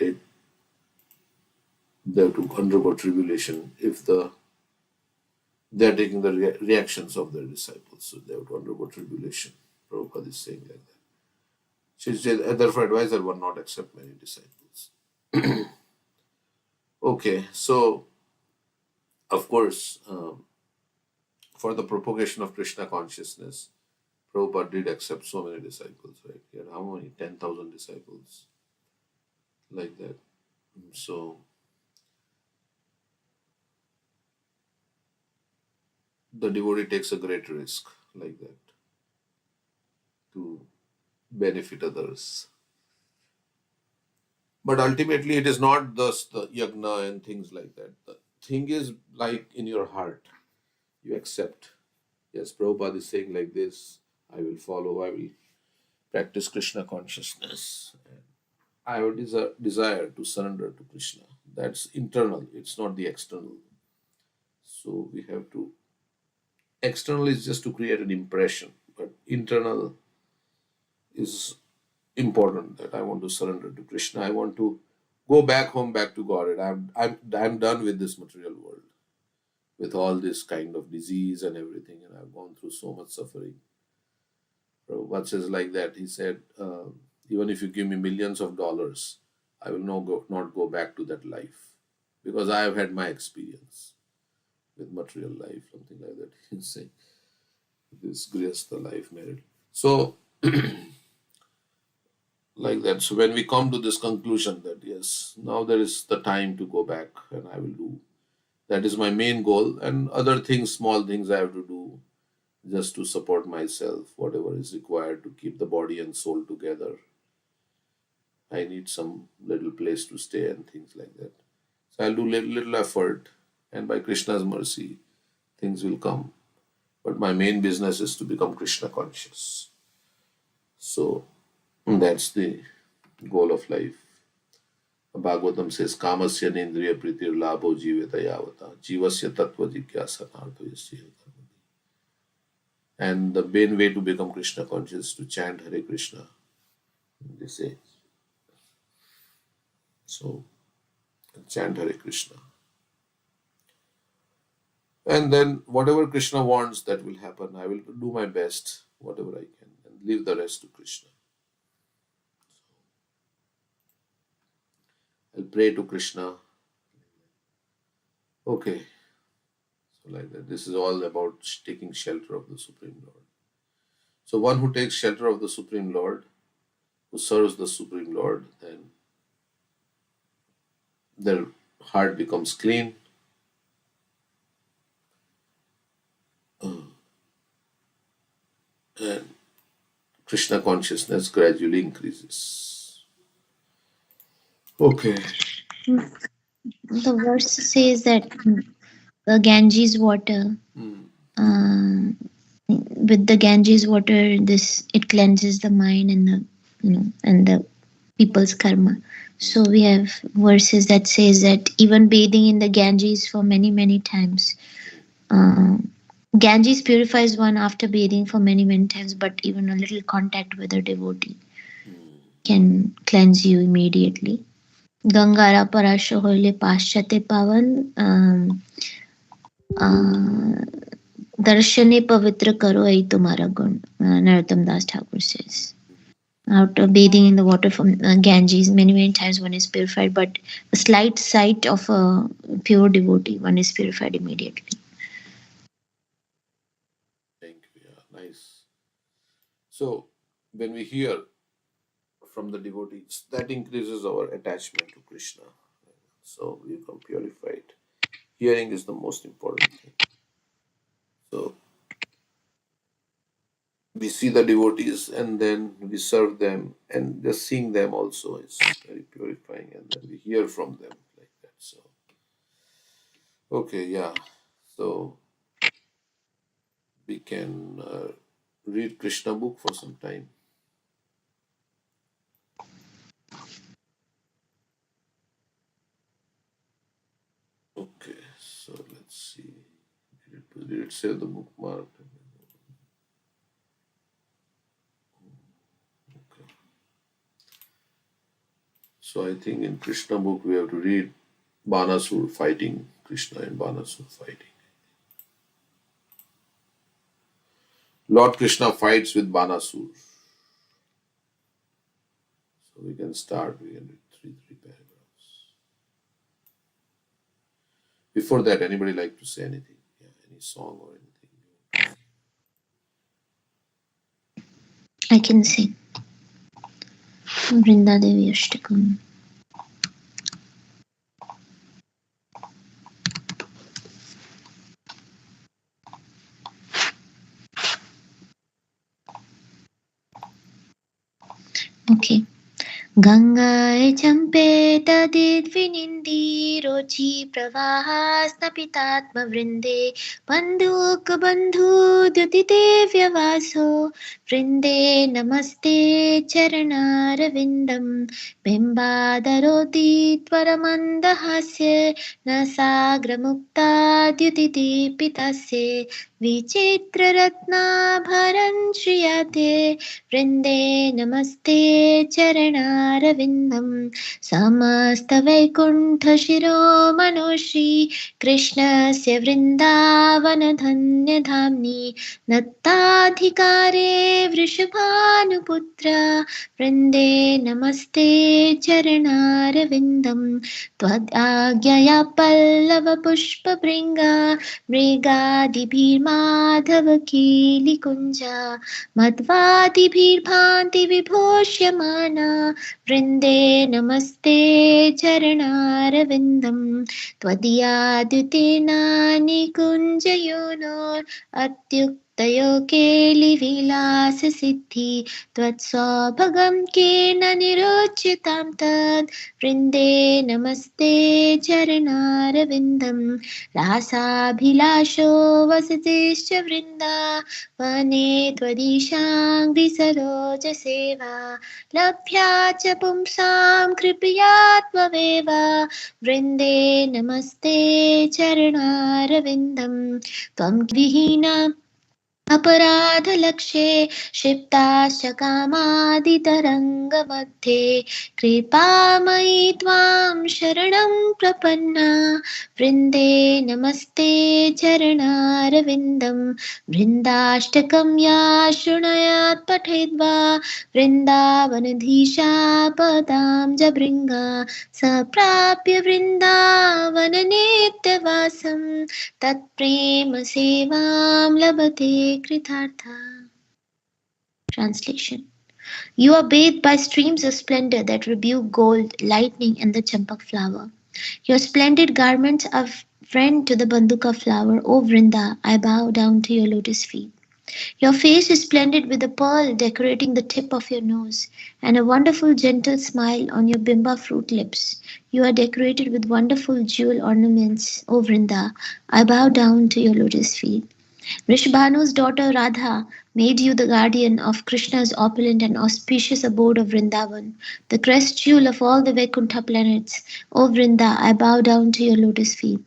undergo tribulation if they are taking the reactions of their disciples, so they have to undergo tribulation. Prabhupada is saying like that. She said, therefore advise that one not accept many disciples. Okay, so of course, for the propagation of Krishna consciousness, Prabhupada did accept so many disciples, right? He had how many? 10,000 disciples, like that. So the devotee takes a great risk like that to benefit others. But ultimately, it is not thus the yagna and things like that. The thing is like in your heart, you accept. Yes, Prabhupada is saying like this, I will follow, I will practice Krishna consciousness. And I have a desire to surrender to Krishna. That's internal, it's not the external. So we have to, external is just to create an impression, but internal is important, that I want to surrender to Krishna. I want to go back home, back to God. I'm done with this material world, with all this kind of disease and everything, and I've gone through so much suffering. Prabhupada says like that. He said, even if you give me millions of dollars, I will not go back to that life, because I have had my experience with material life, something like that. He's saying this grihastha life married. So like that. So when we come to this conclusion that yes, now there is the time to go back, and I will do. That is my main goal, and other things, small things I have to do just to support myself, whatever is required to keep the body and soul together. I need some little place to stay and things like that. So I'll do little effort, and by Krishna's mercy, things will come. But my main business is to become Krishna conscious. So that's the goal of life. Bhagavatam says, Kamasya nendriya pritir labho jiveta yavata jivasya tattva jigyasanaartho yasya dharmati. And the main way to become Krishna conscious is to chant Hare Krishna. They say. So, chant Hare Krishna. And then whatever Krishna wants, that will happen. I will do my best, whatever I can, and leave the rest to Krishna. I'll pray to Krishna. Okay. So like that. This is all about taking shelter of the Supreme Lord. So one who takes shelter of the Supreme Lord, who serves the Supreme Lord, then their heart becomes clean. And Krishna consciousness gradually increases. Okay. The verse says that the Ganges water, with the Ganges water, it cleanses the mind and the people's karma. So we have verses that says that even bathing in the Ganges for many times, Ganges purifies one after bathing for many times, but even a little contact with a devotee can cleanse you immediately. Gangara parasho hoile paschate pavan darshane pavitra karo ai tumhara gun. Narottam Das Thakur says. After bathing in the water from Ganges, many times one is purified, but a slight sight of a pure devotee, one is purified immediately. Thank you. Yeah, nice. So when we hear from the devotees, that increases our attachment to Krishna. So we become purified. Hearing is the most important thing. So we see the devotees and then we serve them, and just seeing them also is very purifying, and then we hear from them like that. So okay, yeah. So we can read Krishna book for some time. Okay, so let's see. Did it say the bookmark? Okay. So I think in Krishna book we have to read Banasur fighting, Krishna and Banasur fighting. Lord Krishna fights with Banasur. So we can start, we can read three paragraphs. Before that, anybody like to say anything? Yeah, any song or anything? I can sing. Vrinda Devi Ashtakam. Okay. Gangae champe tadidvinindi rochi pravahasnapitatma vrinde bandhuk bandhu dyutite vyavaso vrinde namaste charanaravindam bimbadaroti tvaramandahasya nasagramukta dyutite pitasya vichitraratnabharan shriyate वृन्दे नमस्ते चरणारविन्दं समस्तवैकुण्ठशिरोमणोश्री कृष्णस्य वृन्दावनधन्यधाम्नि नत्ताधिकारे वृषभानुपुत्र वृन्दे नमस्ते चरणारविन्दं त्वदाज्ञया पल्लवपुष्पभृङ्गा मृगादिभिर्माधवकीलिकुञ्जा मध्वादिभिर्भान्ति विभूष्यमाना वृन्दे नमस्ते चरणारविन्दं त्वदीयाद्युतेनानि कुञ्जयोनोरत्युक्तयो केलिविलाससिद्धि त्वत्सौभगं केन निरोच्यतां तद् वृन्दे नमस्ते चरणारविन्दं रासाभिलाषो वसतिश्च वृन्दा वने त्वदीशाङ्घ्रिसरोजसेवा लभ्या च पुंसां कृपया त्वमेव वृन्दे नमस्ते चरणारविन्दं त्वं विहीना अपराधलक्ष्ये क्षिप्ताश्च कामादितरङ्गमध्ये कृपामयि त्वां शरणं प्रपन्ना वृन्दे नमस्ते चरणारविन्दं वृन्दाष्टकं या शृणुयात् पठेद्वा वृन्दावनधीशापदां जभृङ्गा स प्राप्य वृन्दावननित्यवासं तत्प्रेम सेवां लभते कृतार्था. Translation. You are bathed by streams of splendor that rebuke gold, lightning, and the champak flower. Your splendid garments are friend to the banduka flower. O Vrinda, I bow down to your lotus feet. Your face is splendid with a pearl decorating the tip of your nose, and a wonderful gentle smile on your bimba fruit lips. You are decorated with wonderful jewel ornaments, O Vrinda. I bow down to your lotus feet. Vrishabhanu's daughter Radha made you the guardian of Krishna's opulent and auspicious abode of Vrindavan, the crest jewel of all the Vaikuntha planets. O Vrinda, I bow down to your lotus feet.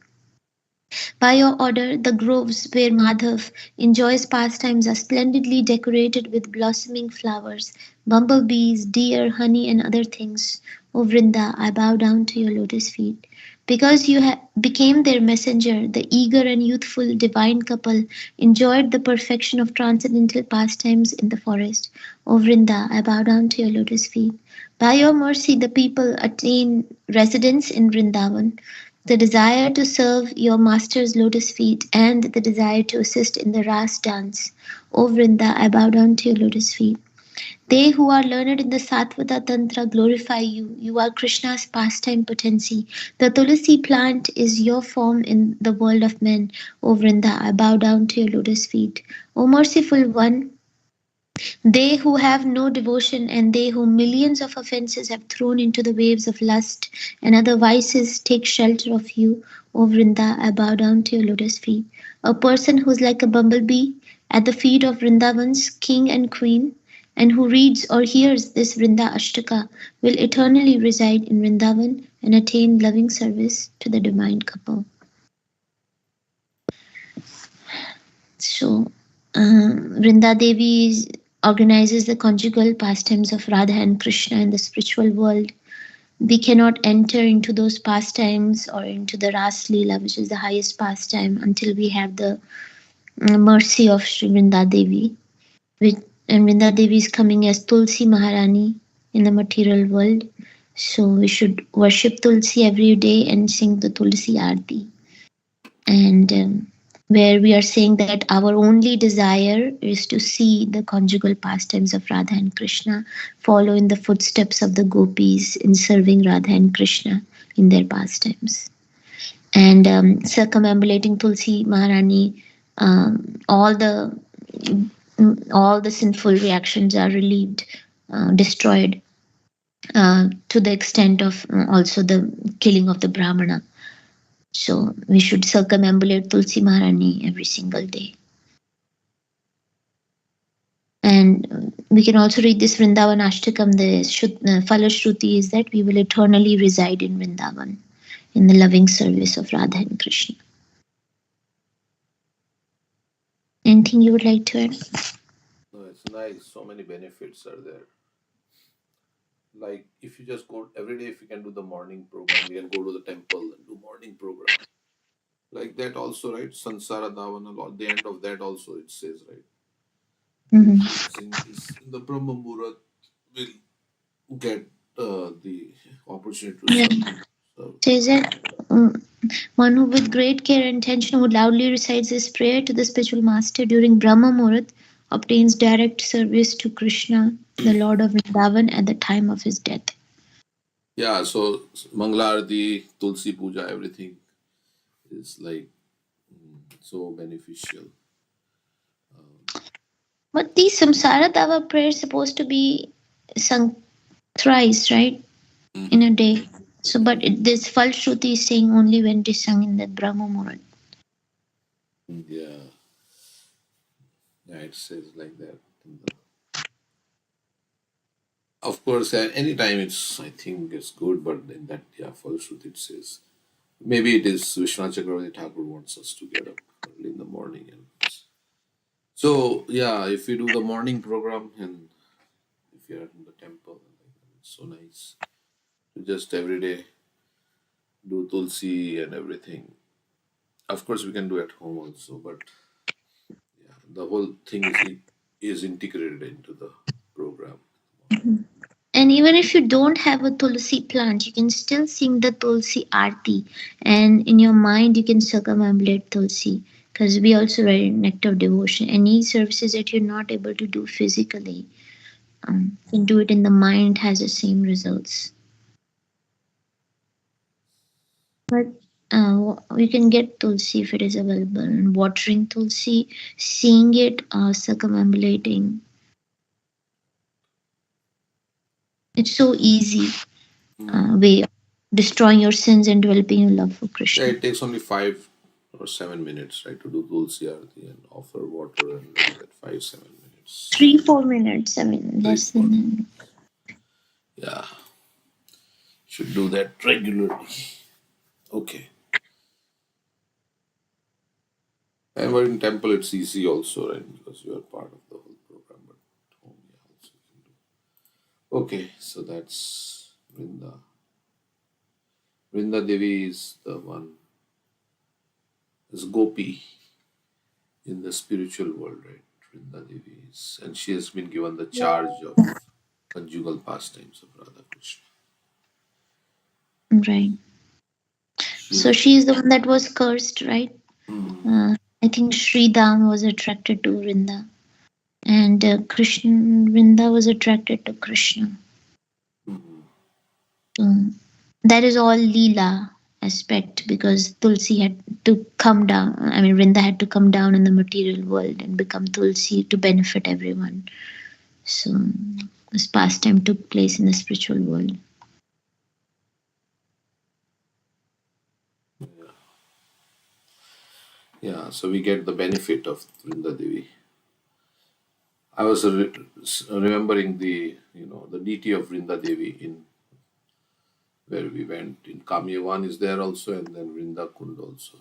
By your order, the groves where Madhav enjoys pastimes are splendidly decorated with blossoming flowers, bumblebees, deer, honey, and other things. O Vrinda, I bow down to your lotus feet. Because you became their messenger, the eager and youthful divine couple enjoyed the perfection of transcendental pastimes in the forest. O Vrinda, I bow down to your lotus feet. By your mercy, the people attain residence in Vrindavan. The desire to serve your master's lotus feet and the desire to assist in the Ras dance. O Vrinda, I bow down to your lotus feet. They who are learned in the Satvata Tantra glorify you. You are Krishna's pastime potency. The Tulasi plant is your form in the world of men. O Vrinda, I bow down to your lotus feet. O merciful one, they who have no devotion and they whom millions of offences have thrown into the waves of lust and other vices take shelter of you. O Vrinda, I bow down to your lotus feet. A person who is like a bumblebee at the feet of Vrindavan's king and queen and who reads or hears this Vrinda Ashtaka will eternally reside in Vrindavan and attain loving service to the divine couple. So, Vrinda Devi organizes the conjugal pastimes of Radha and Krishna in the spiritual world. We cannot enter into those pastimes or into the Ras Leela, which is the highest pastime, until we have the mercy of Sri Vrinda Devi. And Vrinda Devi is coming as Tulsi Maharani in the material world. So we should worship Tulsi every day and sing the Tulsi Aarti. And where we are saying that our only desire is to see the conjugal pastimes of Radha and Krishna, follow in the footsteps of the gopis in serving Radha and Krishna in their pastimes. And circumambulating Tulsi Maharani, all the sinful reactions are relieved, destroyed, to the extent of also the killing of the Brahmana. So we should circumambulate Tulsi Maharani every single day. And we can also read this Vrindavan Ashtakam. The Falashruti is that we will eternally reside in Vrindavan in the loving service of Radha and Krishna. Anything you would like to add? No, it's nice. So many benefits are there. Like if you just go every day, if you can do the morning program, we can go to the temple and do morning program. Like that also, right? Sansara Davana, at the end of that also it says, right? In the Brahma Muhurat will get the opportunity to serve. So, Says that one who with great care and intention would loudly recites this prayer to the spiritual master during Brahma Muhurat obtains direct service to Krishna, the Lord of Vrindavan, at the time of his death. yeah, so Manglarti, Tulsi Puja, everything is like so beneficial. But the Samsara Dava prayer is supposed to be sung thrice, right? In a day. So, but this Falshruti is saying only when it is sung in the Brahma Muhurat. Yeah. Yeah, it says like that. Of course, at any time it's, I think it's good, but in that, yeah, Falshruti it says. Maybe it is Vishwanath Chakravarti Thakur wants us to get up early in the morning and So yeah, if you do the morning program and if you're in the temple, it's so nice to just every day do tulsi and everything. Of course, we can do at home also, but yeah, the whole thing is integrated into the program. And even if you don't have a tulsi plant, you can still sing the tulsi arti, and in your mind you can circumambulate tulsi, because we also write an act of devotion. Any services that you're not able to do physically, you can do it in the mind, has the same results. But you can get tulsi if it is available, and watering tulsi, seeing it, circumambulating. It's so easy way of destroying your sins and developing your love for Yeah, Krishna. it takes only 5 or 7 minutes, right, to do tulsi arti and offer water and like that. 5-7 minutes. 3-4 minutes. I mean, Three, less four. than. Yeah, should do that regularly. Okay. And but in temple it's easy also, right? Because you are part of the whole program. But home, yeah, also you can do. Okay, so that's Vrinda. Vrinda Devi is the one, is Gopi in the spiritual world, right? Vrinda Devi is, and she has been given the charge of conjugal pastimes of Radha Krishna. Right. So She, she is the one that was cursed, right? I think Sri Dham was attracted to Vrinda, and Krishna Vrinda was attracted to Krishna. So that is all Leela aspect, because Tulsi had to come down. I mean, Vrinda had to come down in the material world and become Tulsi to benefit everyone. So this pastime took place in the spiritual world. yeah, so we get the benefit of Vrinda Devi. I was remembering the deity of Vrinda Devi in where we went in Kamya one is there also, and then Vrinda Kund also.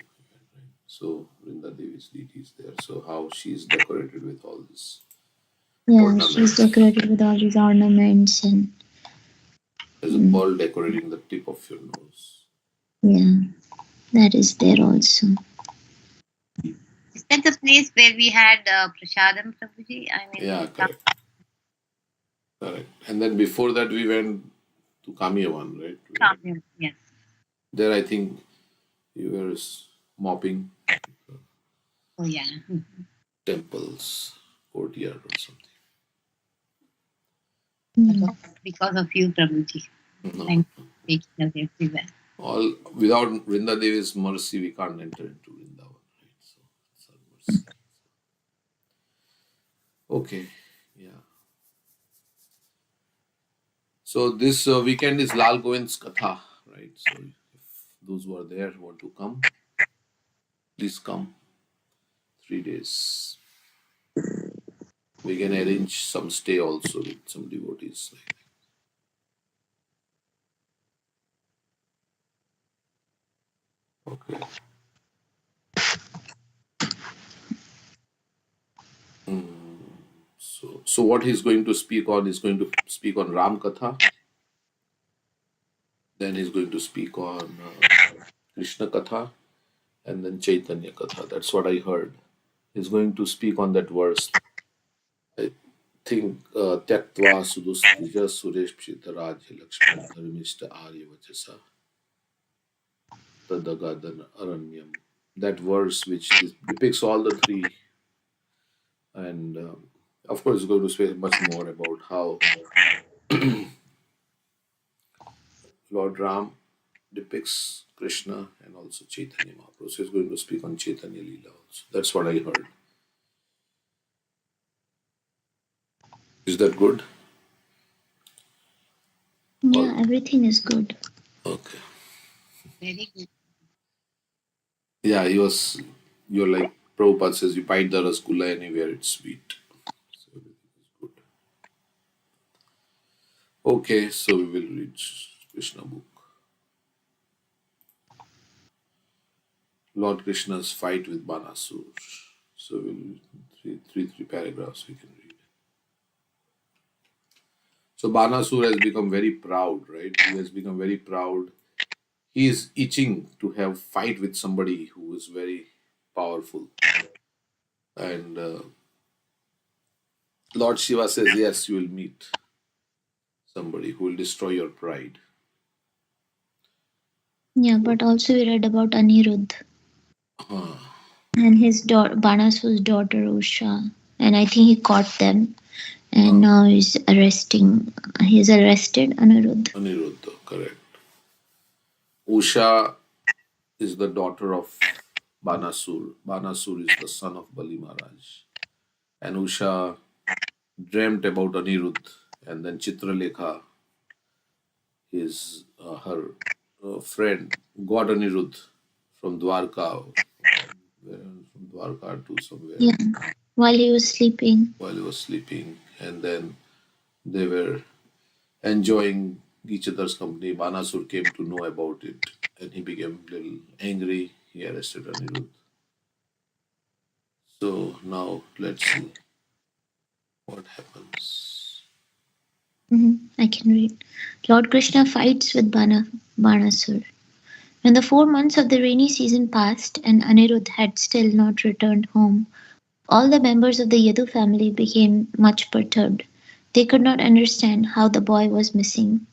So Vrinda Devi's deity is there. So how she's decorated with all this Yeah, she's ornaments. decorated with all these ornaments and There's a pearl decorating the tip of your nose. yeah, that is there also. Is that the place where we had Prasadam Prabhuji? I mean, Yeah, correct. Correct. And then before that we went to Kamya one, right? Yes. There I think you were mopping Oh, yeah. temples, courtyard or something. Because of you, Prabhuji. No. Thank you for taking us everywhere. All without Vrinda Devi's mercy, we can't enter into Vrindavan, right? So it's our mercy. Okay, yeah. So this weekend is Lal Govind's Katha, right? So if those who are there want to come, please come. 3 days. We can arrange some stay also with some devotees. Okay. So what he's going to speak on is going to speak on Ram Katha. Then he's going to speak on Krishna Katha, and then Chaitanya Katha. That's what I heard. He's going to speak on that verse. I think Tyaktva Sudustija Suresh Pshita Lakshman Dharmishta Arya Vachasa Tadagadan Aranyam. That verse which depicts all the three, and of course, it's going to say much more about how Lord Ram depicts Krishna and also Chaitanya Mahaprabhu. So he's going to speak on Chaitanya Leela also. That's what I heard. Is that good? Yeah, everything is good. Okay. Very good. Yeah, you're like Prabhupada says, you bite the rasgulla anywhere, it's sweet. So everything is good. Okay, so we will read Krishna book. Lord Krishna's fight with Banasur. So we'll three paragraphs we can read. So Banasur has become very proud, right? He has become very proud. He is itching to have fight with somebody who is very powerful. And Lord Shiva says, yes, you will meet somebody who will destroy your pride. Yeah, but also we read about Anirudh and his daughter, Banasur's daughter Usha, and I think he caught them, and now he's arresting. He's arrested Anirudh. Aniruddha, correct. Usha is the daughter of Banasur. Banasur is the son of Bali Maharaj. And Usha dreamt about Anirudh, and then Chitralekha, his her friend, got Anirudh from Dwarka, from Dwarka to somewhere. Yeah, while he was sleeping. While he was sleeping, and then they were enjoying each other's company. Banasur came to know about it, and he became a little angry. He arrested Anirudh. So now let's see what happens. I can read. Lord Krishna fights with Banasur. When the 4 months of the rainy season passed and Anirudh had still not returned home, all the members of the Yadu family became much perturbed. They could not understand how the boy was missing.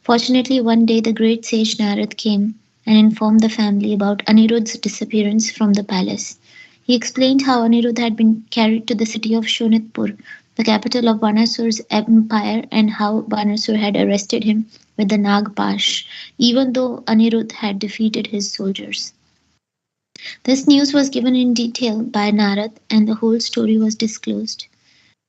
Fortunately, one day the great sage Narad came and informed the family about Anirudh's disappearance from the palace. He explained how Anirudh had been carried to the city of Shonitpur, the capital of Banasur's empire, and how Banasur had arrested him with the Nagpash, even though Anirudh had defeated his soldiers. This news was given in detail by Narad, and the whole story was disclosed.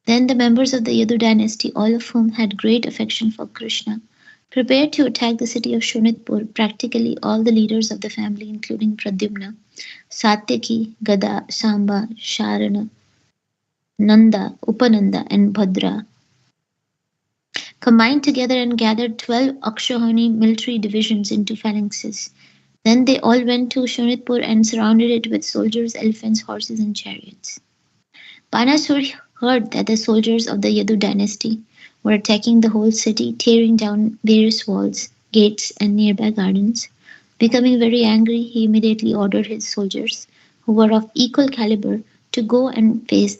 Then the members of the Yadu dynasty, all of whom had great affection for Krishna, prepared to attack the city of Shonitpur. Practically all the leaders of the family, including Pradyumna, Satyaki, Gada, Samba, Sharana, Nanda, Upananda, and Bhadra, combined together and gathered 12 Akshauhini military divisions into phalanxes. Then they all went to Shonitpur and surrounded it with soldiers, elephants, horses, and chariots. Banasur heard that the soldiers of the Yadu dynasty were attacking the whole city, tearing down various walls, gates, and nearby gardens. Becoming very angry, he immediately ordered his soldiers, who were of equal caliber, to go and face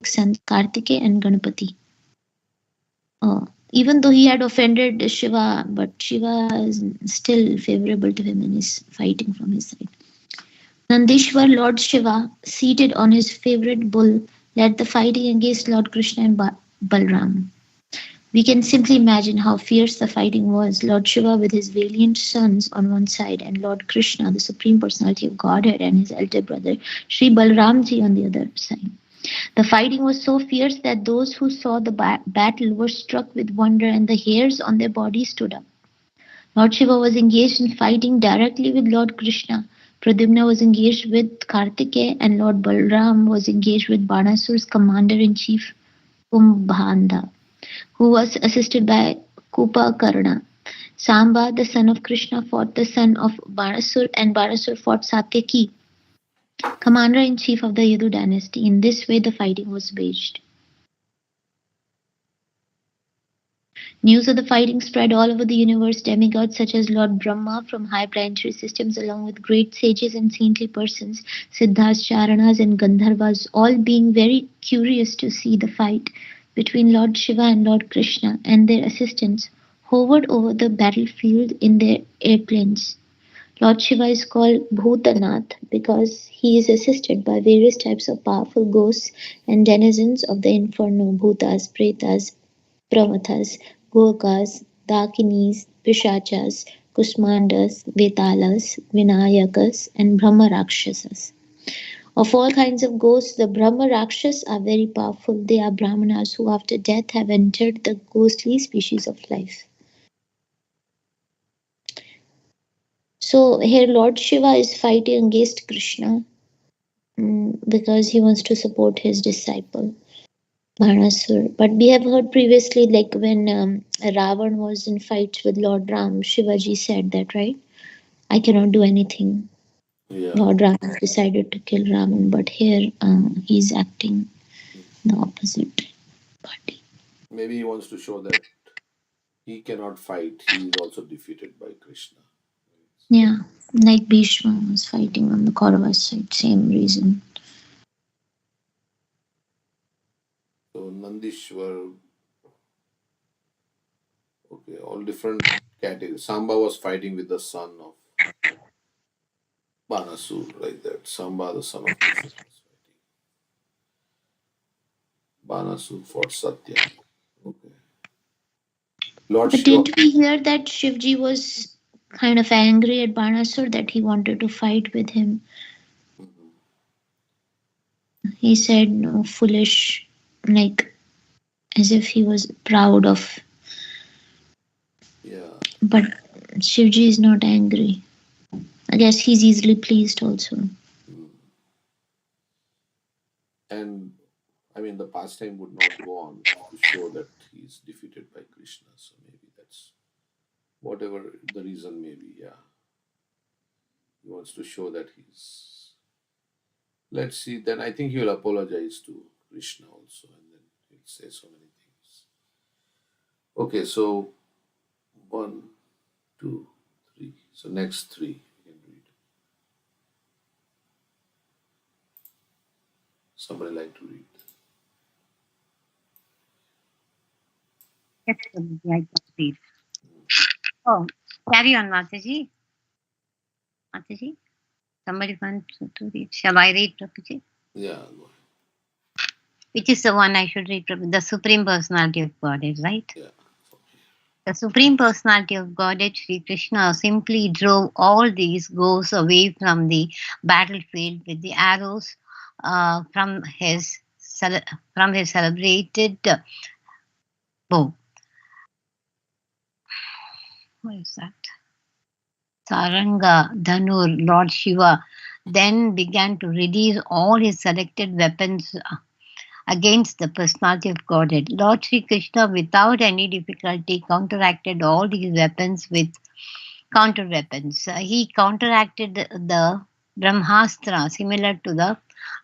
sons Kartike and Ganapati. Even though he had offended Shiva, but Shiva is still favorable to him and is fighting from his side. Nandishwar, Lord Shiva, seated on his favorite bull, led the fighting against Lord Krishna and Balram. We can simply imagine how fierce the fighting was. Lord Shiva with his valiant sons on one side, and Lord Krishna, the Supreme Personality of Godhead, and his elder brother, Sri Balramji, on the other side. The fighting was so fierce that those who saw the battle were struck with wonder, and the hairs on their bodies stood up. Lord Shiva was engaged in fighting directly with Lord Krishna. Pradyumna was engaged with Kartikeya, and Lord Balram was engaged with Banasur's commander-in-chief Kumbhanda, who was assisted by Kupakarna. Samba, the son of Krishna, fought the son of Banasur, and Banasur fought Satyaki, commander-in-chief of the Yadu dynasty. In this way, the fighting was waged. News of the fighting spread all over the universe. Demigods such as Lord Brahma from high planetary systems, along with great sages and saintly persons, Siddhas, Charanas, and Gandharvas, all being very curious to see the fight between Lord Shiva and Lord Krishna, and their assistants, hovered over the battlefield in their airplanes. Lord Shiva is called Bhutanath because he is assisted by various types of powerful ghosts and denizens of the inferno, Bhutas, Pretas, Pramathas, Gokas, Dakinis, Pishachas, Kusmandas, Vetalas, Vinayakas, and Brahma Rakshasas. Of all kinds of ghosts, the Brahma Rakshas are very powerful. They are Brahmanas who after death have entered the ghostly species of life. So here Lord Shiva is fighting against Krishna because he wants to support his disciple. Banasur. But we have heard previously, like when Ravan was in fights with Lord Ram, Shivaji said that, right? I cannot do anything. Yeah. Lord Ram decided to kill Ravan, but here he's acting the opposite party. Maybe he wants to show that he cannot fight. He is also defeated by Krishna. Yeah, like Bhishma was fighting on the Kauravas side, same reason. So Nandishwar, okay, all different categories. Samba was fighting with the son of Banasur, like that. Samba, the son of Krishna, was fighting. Banasur fought Satya. Okay. Lord But Shiva. didn't we hear that Shivji was kind of angry at Banasur that he wanted to fight with him? Mhm. He said, no, foolish, like as if he was proud of. Yeah. But Shivji is not angry. I guess he's easily pleased also. Mm. And I mean, the pastime would not go on to show that he is defeated by Krishna. So maybe that's whatever the reason may be. Yeah. He wants to show that he's. Let's see. Then I think he will apologize to Krishna also, and then he'll say so many things. Okay, so 1, 2, 3. So next 3 you can read. Somebody like to read. Yes, Prabhuji, I can read. Oh, carry on, Mataji. Mataji, somebody wants to read. Shall I read, Prabhuji? Yeah, go ahead. Which is the one I should read, Prabhuji? The Supreme Personality of Godhead, right? Yeah. The Supreme Personality of Godhead, Sri Krishna, simply drove all these ghosts away from the battlefield with the arrows from his celebrated bow. What is that? Saranga Dhanur, Lord Shiva, then began to release all his selected weapons against the personality of Godhead. Lord Sri Krishna, without any difficulty, counteracted all these weapons with counter weapons. He counteracted the Brahmastra, similar to the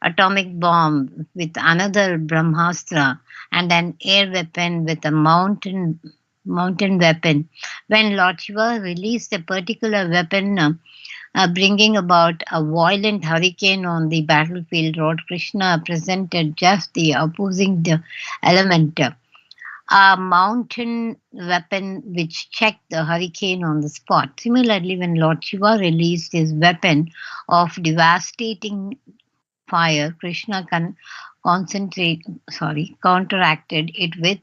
atomic bomb, with another Brahmastra and an air weapon with a mountain weapon. When Lord Shiva released a particular weapon, bringing about a violent hurricane on the battlefield, Lord Krishna presented just the opposing element, a mountain weapon which checked the hurricane on the spot. Similarly, when Lord Shiva released his weapon of devastating fire, Krishna counteracted it with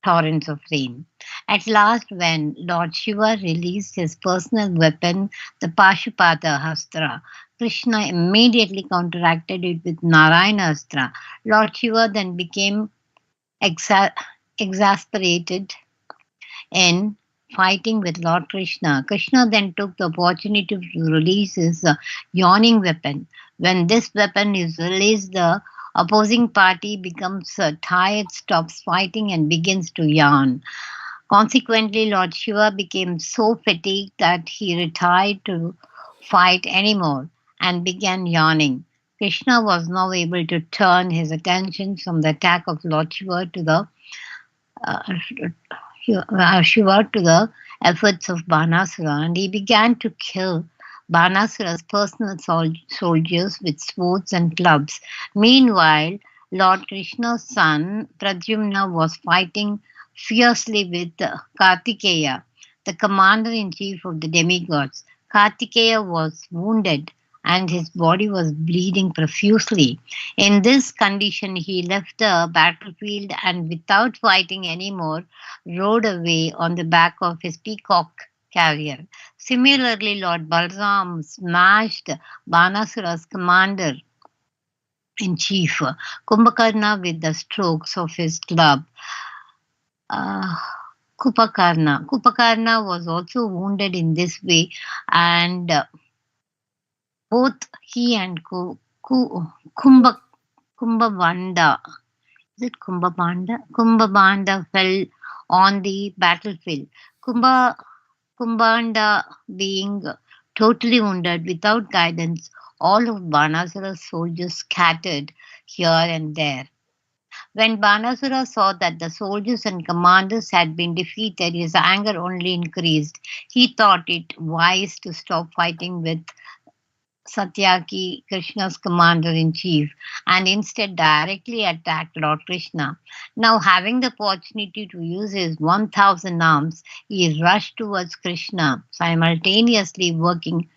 torrents of rain. At last, when Lord Shiva released his personal weapon, the Pashupata Hastra, Krishna immediately counteracted it with Narayana Astra. Lord Shiva then became exasperated in fighting with Lord Krishna. Krishna then took the opportunity to release his yawning weapon. When this weapon is released, the opposing party becomes tired, stops fighting, and begins to yawn. Consequently, Lord Shiva became so fatigued that he retired to fight anymore and began yawning. Krishna was now able to turn his attention from the attack of Lord Shiva to the uh, Shiva to the efforts of Banasura, and he began to kill Banasura's personal soldiers with swords and clubs. Meanwhile, Lord Krishna's son Pradyumna was fighting fiercely with Kartikeya, the commander in chief of the demigods. Kartikeya was wounded and his body was bleeding profusely. In this condition, he left the battlefield and, without fighting anymore, rode away on the back of his peacock carrier. Similarly, Lord Balram smashed Banasura's commander in chief, Kumbhakarna, with the strokes of his club. Uh, Kumbhakarna was also wounded in this way, and both he and Kumbhavanda is it Kumbhabanda? Kumbhabanda fell on the battlefield. Kumbhanda being totally wounded without guidance, all of Banasura's soldiers scattered here and there. When Banasura saw that the soldiers and commanders had been defeated, his anger only increased. He thought it wise to stop fighting with Satyaki, Krishna's commander in chief, and instead directly attacked Lord Krishna. Now, having the opportunity to use his 1,000 arms, he rushed towards Krishna, simultaneously working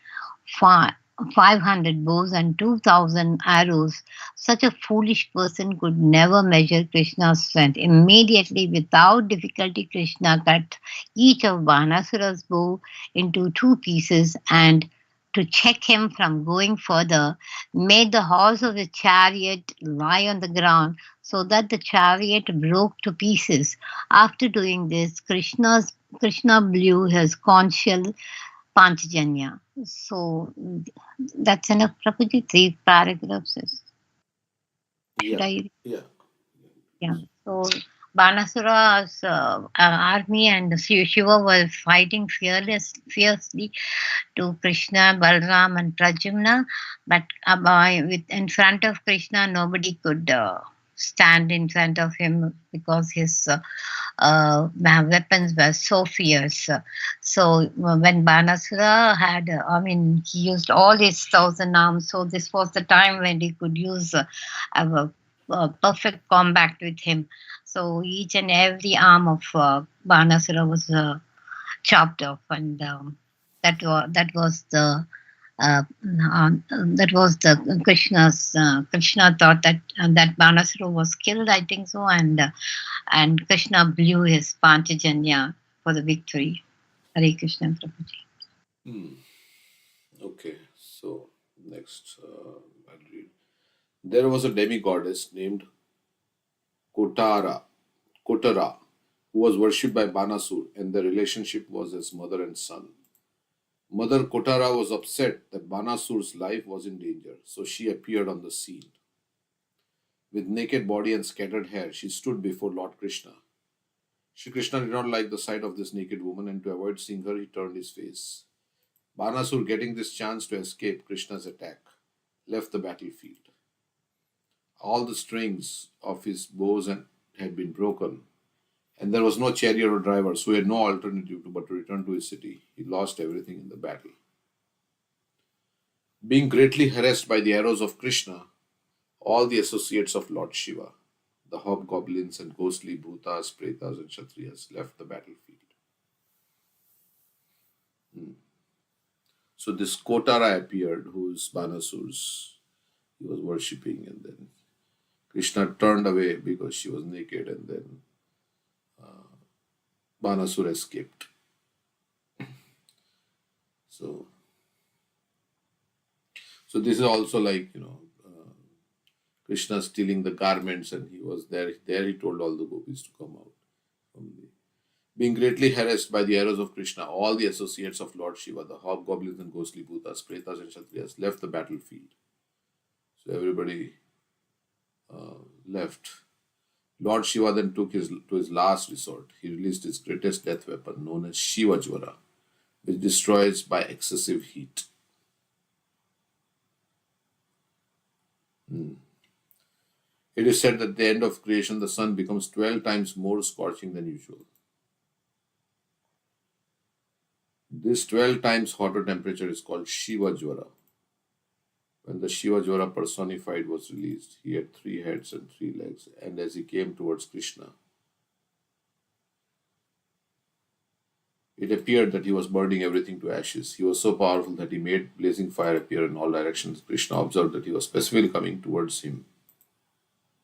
fi- 500 bows and 2,000 arrows. Such a foolish person could never measure Krishna's strength. Immediately, without difficulty, Krishna cut each of Banasura's bow into two pieces and to check him from going further, made the horse of the chariot lie on the ground so that the chariot broke to pieces. After doing this, Krishna blew his conch shell Panchajanya. So that's enough, Prabhuji. 3 paragraphs. Should Yeah, I? yeah. Yeah. So Banasura's army and Shiva were fighting fiercely to Krishna, Balram, and Prajumna, but in front of Krishna, nobody could stand in front of him because his weapons were so fierce. So when Banasura had, he used all his 1,000 arms. So this was the time when he could use perfect combat with him. So each and every arm of Banasura was chopped off, and that was the Krishna thought that Banasura was killed, I think so, and Krishna blew his Panchajanya for the victory. Hare Krishna, Prabhuji. Hmm. Okay, so next I'll read. There was a demigoddess named Kotara, Kotara, who was worshipped by Banasur, and their relationship was as mother and son. Mother Kotara was upset that Banasur's life was in danger, so she appeared on the scene. With naked body and scattered hair, she stood before Lord Krishna. Shri Krishna did not like the sight of this naked woman, and to avoid seeing her, he turned his face. Banasur, getting this chance to escape Krishna's attack, left the battlefield. All the strings of his bows had been broken, and there was no chariot or driver, so he had no alternative but to return to his city. He lost everything in the battle. Being greatly harassed by the arrows of Krishna, all the associates of Lord Shiva, the hobgoblins and ghostly bhutas, pretas, and kshatriyas, left the battlefield. So this Kotara appeared, who is Banasur's. He was worshipping, and then Krishna turned away because she was naked, and then Banasur escaped. So, so this is also like Krishna stealing the garments, and he was there. There he told all the gopis to come out from the. Being greatly harassed by the arrows of Krishna, all the associates of Lord Shiva, the hobgoblins and ghostly bhutas, pretas, and kshatriyas, left the battlefield. So everybody left. Lord Shiva then took to his last resort. He released his greatest death weapon, known as Shiva Jwara, which destroys by excessive heat. It is said that at the end of creation, the sun becomes 12 times more scorching than usual. This 12 times hotter temperature is called Shiva Jwara. When the Shiva Jwara personified was released, he had 3 heads and 3 legs, and as he came towards Krishna, it appeared that he was burning everything to ashes. He was so powerful that he made blazing fire appear in all directions. Krishna observed that he was specifically coming towards him.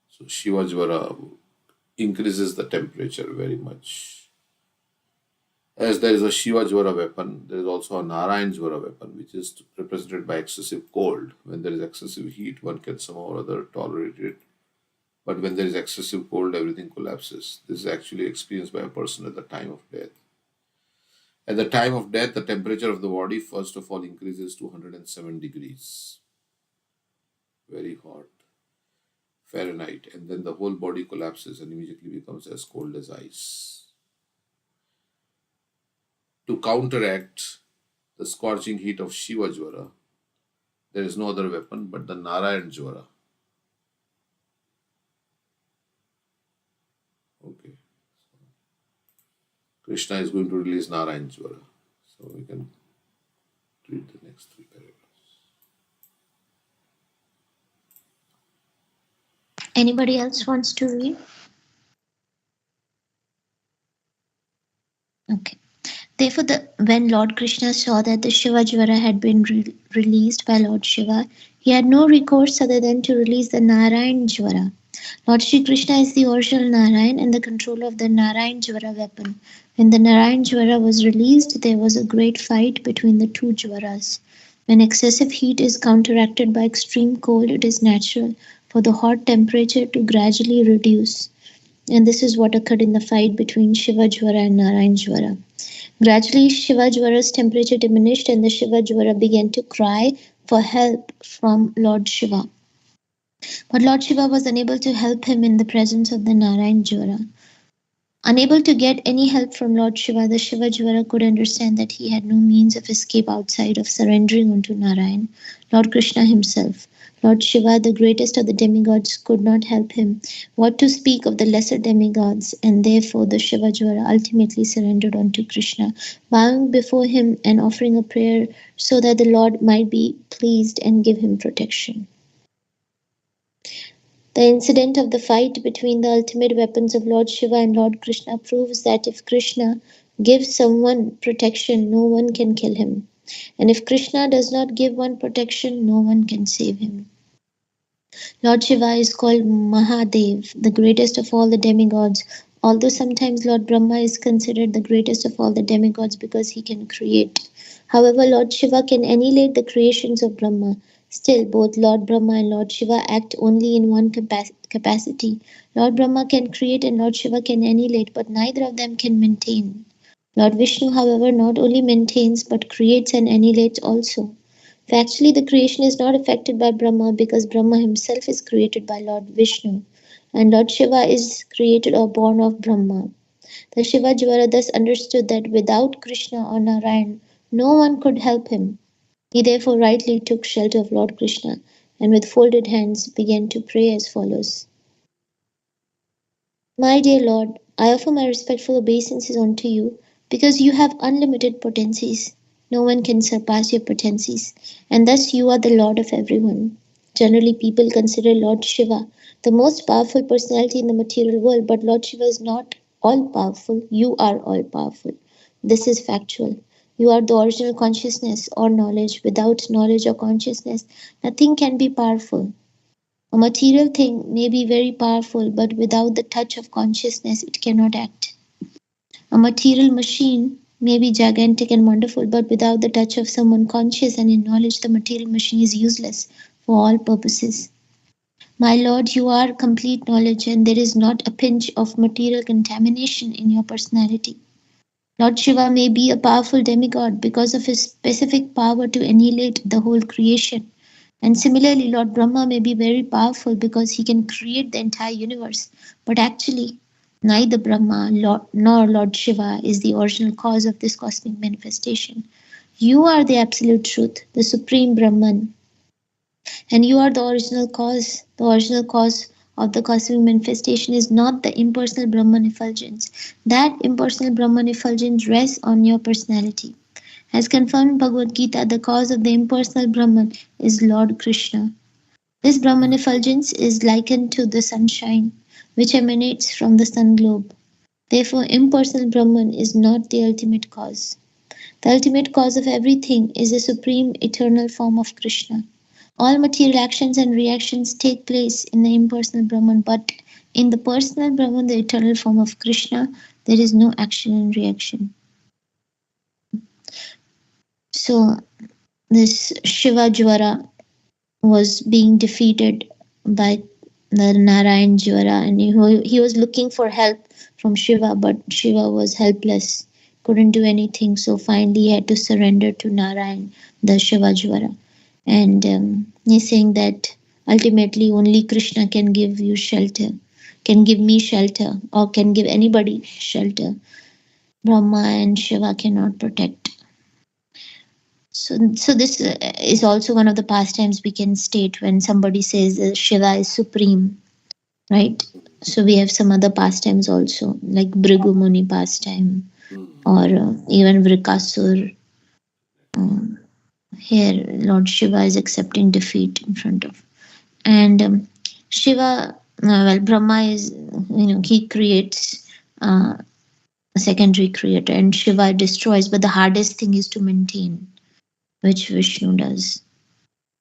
So Shiva Jwara increases the temperature very much. As there is a Shiva Jwara weapon, there is also a Narayan Jwara weapon, which is represented by excessive cold. When there is excessive heat, one can somehow or other tolerate it. But when there is excessive cold, everything collapses. This is actually experienced by a person at the time of death. At the time of death, the temperature of the body, first of all, increases to 107 degrees. Very hot. Fahrenheit, and then the whole body collapses and immediately becomes as cold as ice. To counteract the scorching heat of Shiva Jwara, there is no other weapon but the Narayan Jwara. Okay. Krishna is going to release Narayan Jwara. So we can read the next 3 paragraphs. Anybody else wants to read? Okay. Therefore, when Lord Krishna saw that the Shiva Jwara had been released by Lord Shiva, he had no recourse other than to release the Narayan Jwara. Lord Shri Krishna is the original Narayan and the controller of the Narayan Jwara weapon. When the Narayan Jwara was released, there was a great fight between the two Jwaras. When excessive heat is counteracted by extreme cold, it is natural for the hot temperature to gradually reduce. And this is what occurred in the fight between Shiva Jwara and Narayan Jwara. Gradually, Shiva Jwara's temperature diminished and the Shiva Jwara began to cry for help from Lord Shiva. But Lord Shiva was unable to help him in the presence of the Narayan Jwara. Unable to get any help from Lord Shiva, the Shiva Jwara could understand that he had no means of escape outside of surrendering unto Narayan, Lord Krishna himself. Lord Shiva, the greatest of the demigods, could not help him. What to speak of the lesser demigods? And therefore the Shiva Jwara ultimately surrendered unto Krishna, bowing before him and offering a prayer so that the Lord might be pleased and give him protection. The incident of the fight between the ultimate weapons of Lord Shiva and Lord Krishna proves that if Krishna gives someone protection, no one can kill him. And if Krishna does not give one protection, no one can save him. Lord Shiva is called Mahadev, the greatest of all the demigods, although sometimes Lord Brahma is considered the greatest of all the demigods because he can create. However, Lord Shiva can annihilate the creations of Brahma. Still, both Lord Brahma and Lord Shiva act only in one capacity. Lord Brahma can create and Lord Shiva can annihilate, but neither of them can maintain. Lord Vishnu, however, not only maintains but creates and annihilates also. Factually, the creation is not affected by Brahma because Brahma himself is created by Lord Vishnu, and Lord Shiva is created or born of Brahma. The Shiva Jwara thus understood that without Krishna or Narayan, no one could help him. He therefore rightly took shelter of Lord Krishna and with folded hands began to pray as follows. My dear Lord, I offer my respectful obeisances unto you because you have unlimited potencies. No one can surpass your potencies, and thus you are the Lord of everyone. Generally, people consider Lord Shiva the most powerful personality in the material world, but Lord Shiva is not all powerful. You are all powerful. This is factual. You are the original consciousness or knowledge. Without knowledge or consciousness, nothing can be powerful. A material thing may be very powerful, but without the touch of consciousness, it cannot act. A material machine may be gigantic and wonderful, but without the touch of someone conscious and in knowledge, the material machine is useless for all purposes. My Lord, you are complete knowledge, and there is not a pinch of material contamination in your personality. Lord Shiva may be a powerful demigod because of his specific power to annihilate the whole creation. And similarly, Lord Brahma may be very powerful because he can create the entire universe. But actually, neither Brahma nor Lord Shiva is the original cause of this cosmic manifestation. You are the absolute truth, the supreme Brahman. And you are the original cause. The original cause of the cosmic manifestation is not the impersonal Brahman effulgence. That impersonal Brahman effulgence rests on your personality. As confirmed in Bhagavad Gita, the cause of the impersonal Brahman is Lord Krishna. This Brahman effulgence is likened to the sunshine, which emanates from the sun globe. Therefore, impersonal Brahman is not the ultimate cause. The ultimate cause of everything is the supreme eternal form of Krishna. All material actions and reactions take place in the impersonal Brahman, but in the personal Brahman, the eternal form of Krishna, there is no action and reaction. So, this Shiva Jwara was being defeated by the Narayan Jwara, and he was looking for help from Shiva, but Shiva was helpless, couldn't do anything. So finally, he had to surrender to Narayan, the Shiva Jwara. And he's saying that Ultimately, only Krishna can give you shelter, can give me shelter, or can give anybody shelter. Brahma and Shiva cannot protect. So this is also one of the pastimes we can state when somebody says Shiva is supreme, right? So we have some other pastimes also, like Bhrigu Muni pastime, or even Vrikasur. Here, Lord Shiva is accepting defeat in front of, and Shiva. Well, Brahma is, he creates a secondary creator, and Shiva destroys. But the hardest thing is to maintain, which Vishnu does.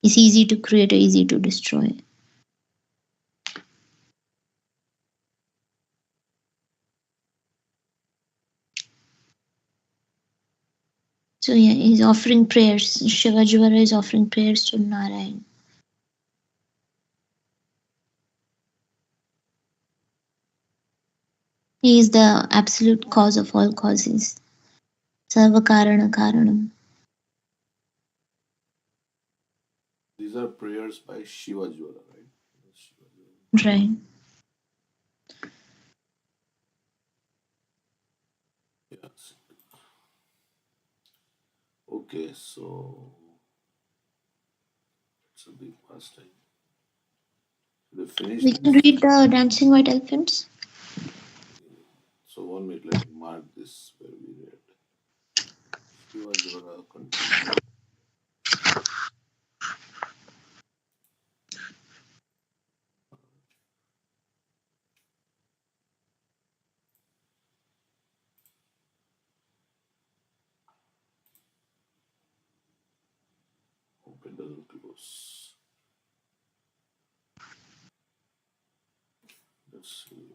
It's easy to create or easy to destroy. So yeah, he's offering prayers. Shiva Jivara is offering prayers to Narayan. He is the absolute cause of all causes. Sarva Karana Karanam. These are prayers by Shiva Jwala, right? Right. Yes. Okay, so it's a big pastime. They finished We can this. read the Dancing White Elephants. So 1 minute, let me mark this where we read. Shiva Jwala continue. Hope it doesn't close. Let's see.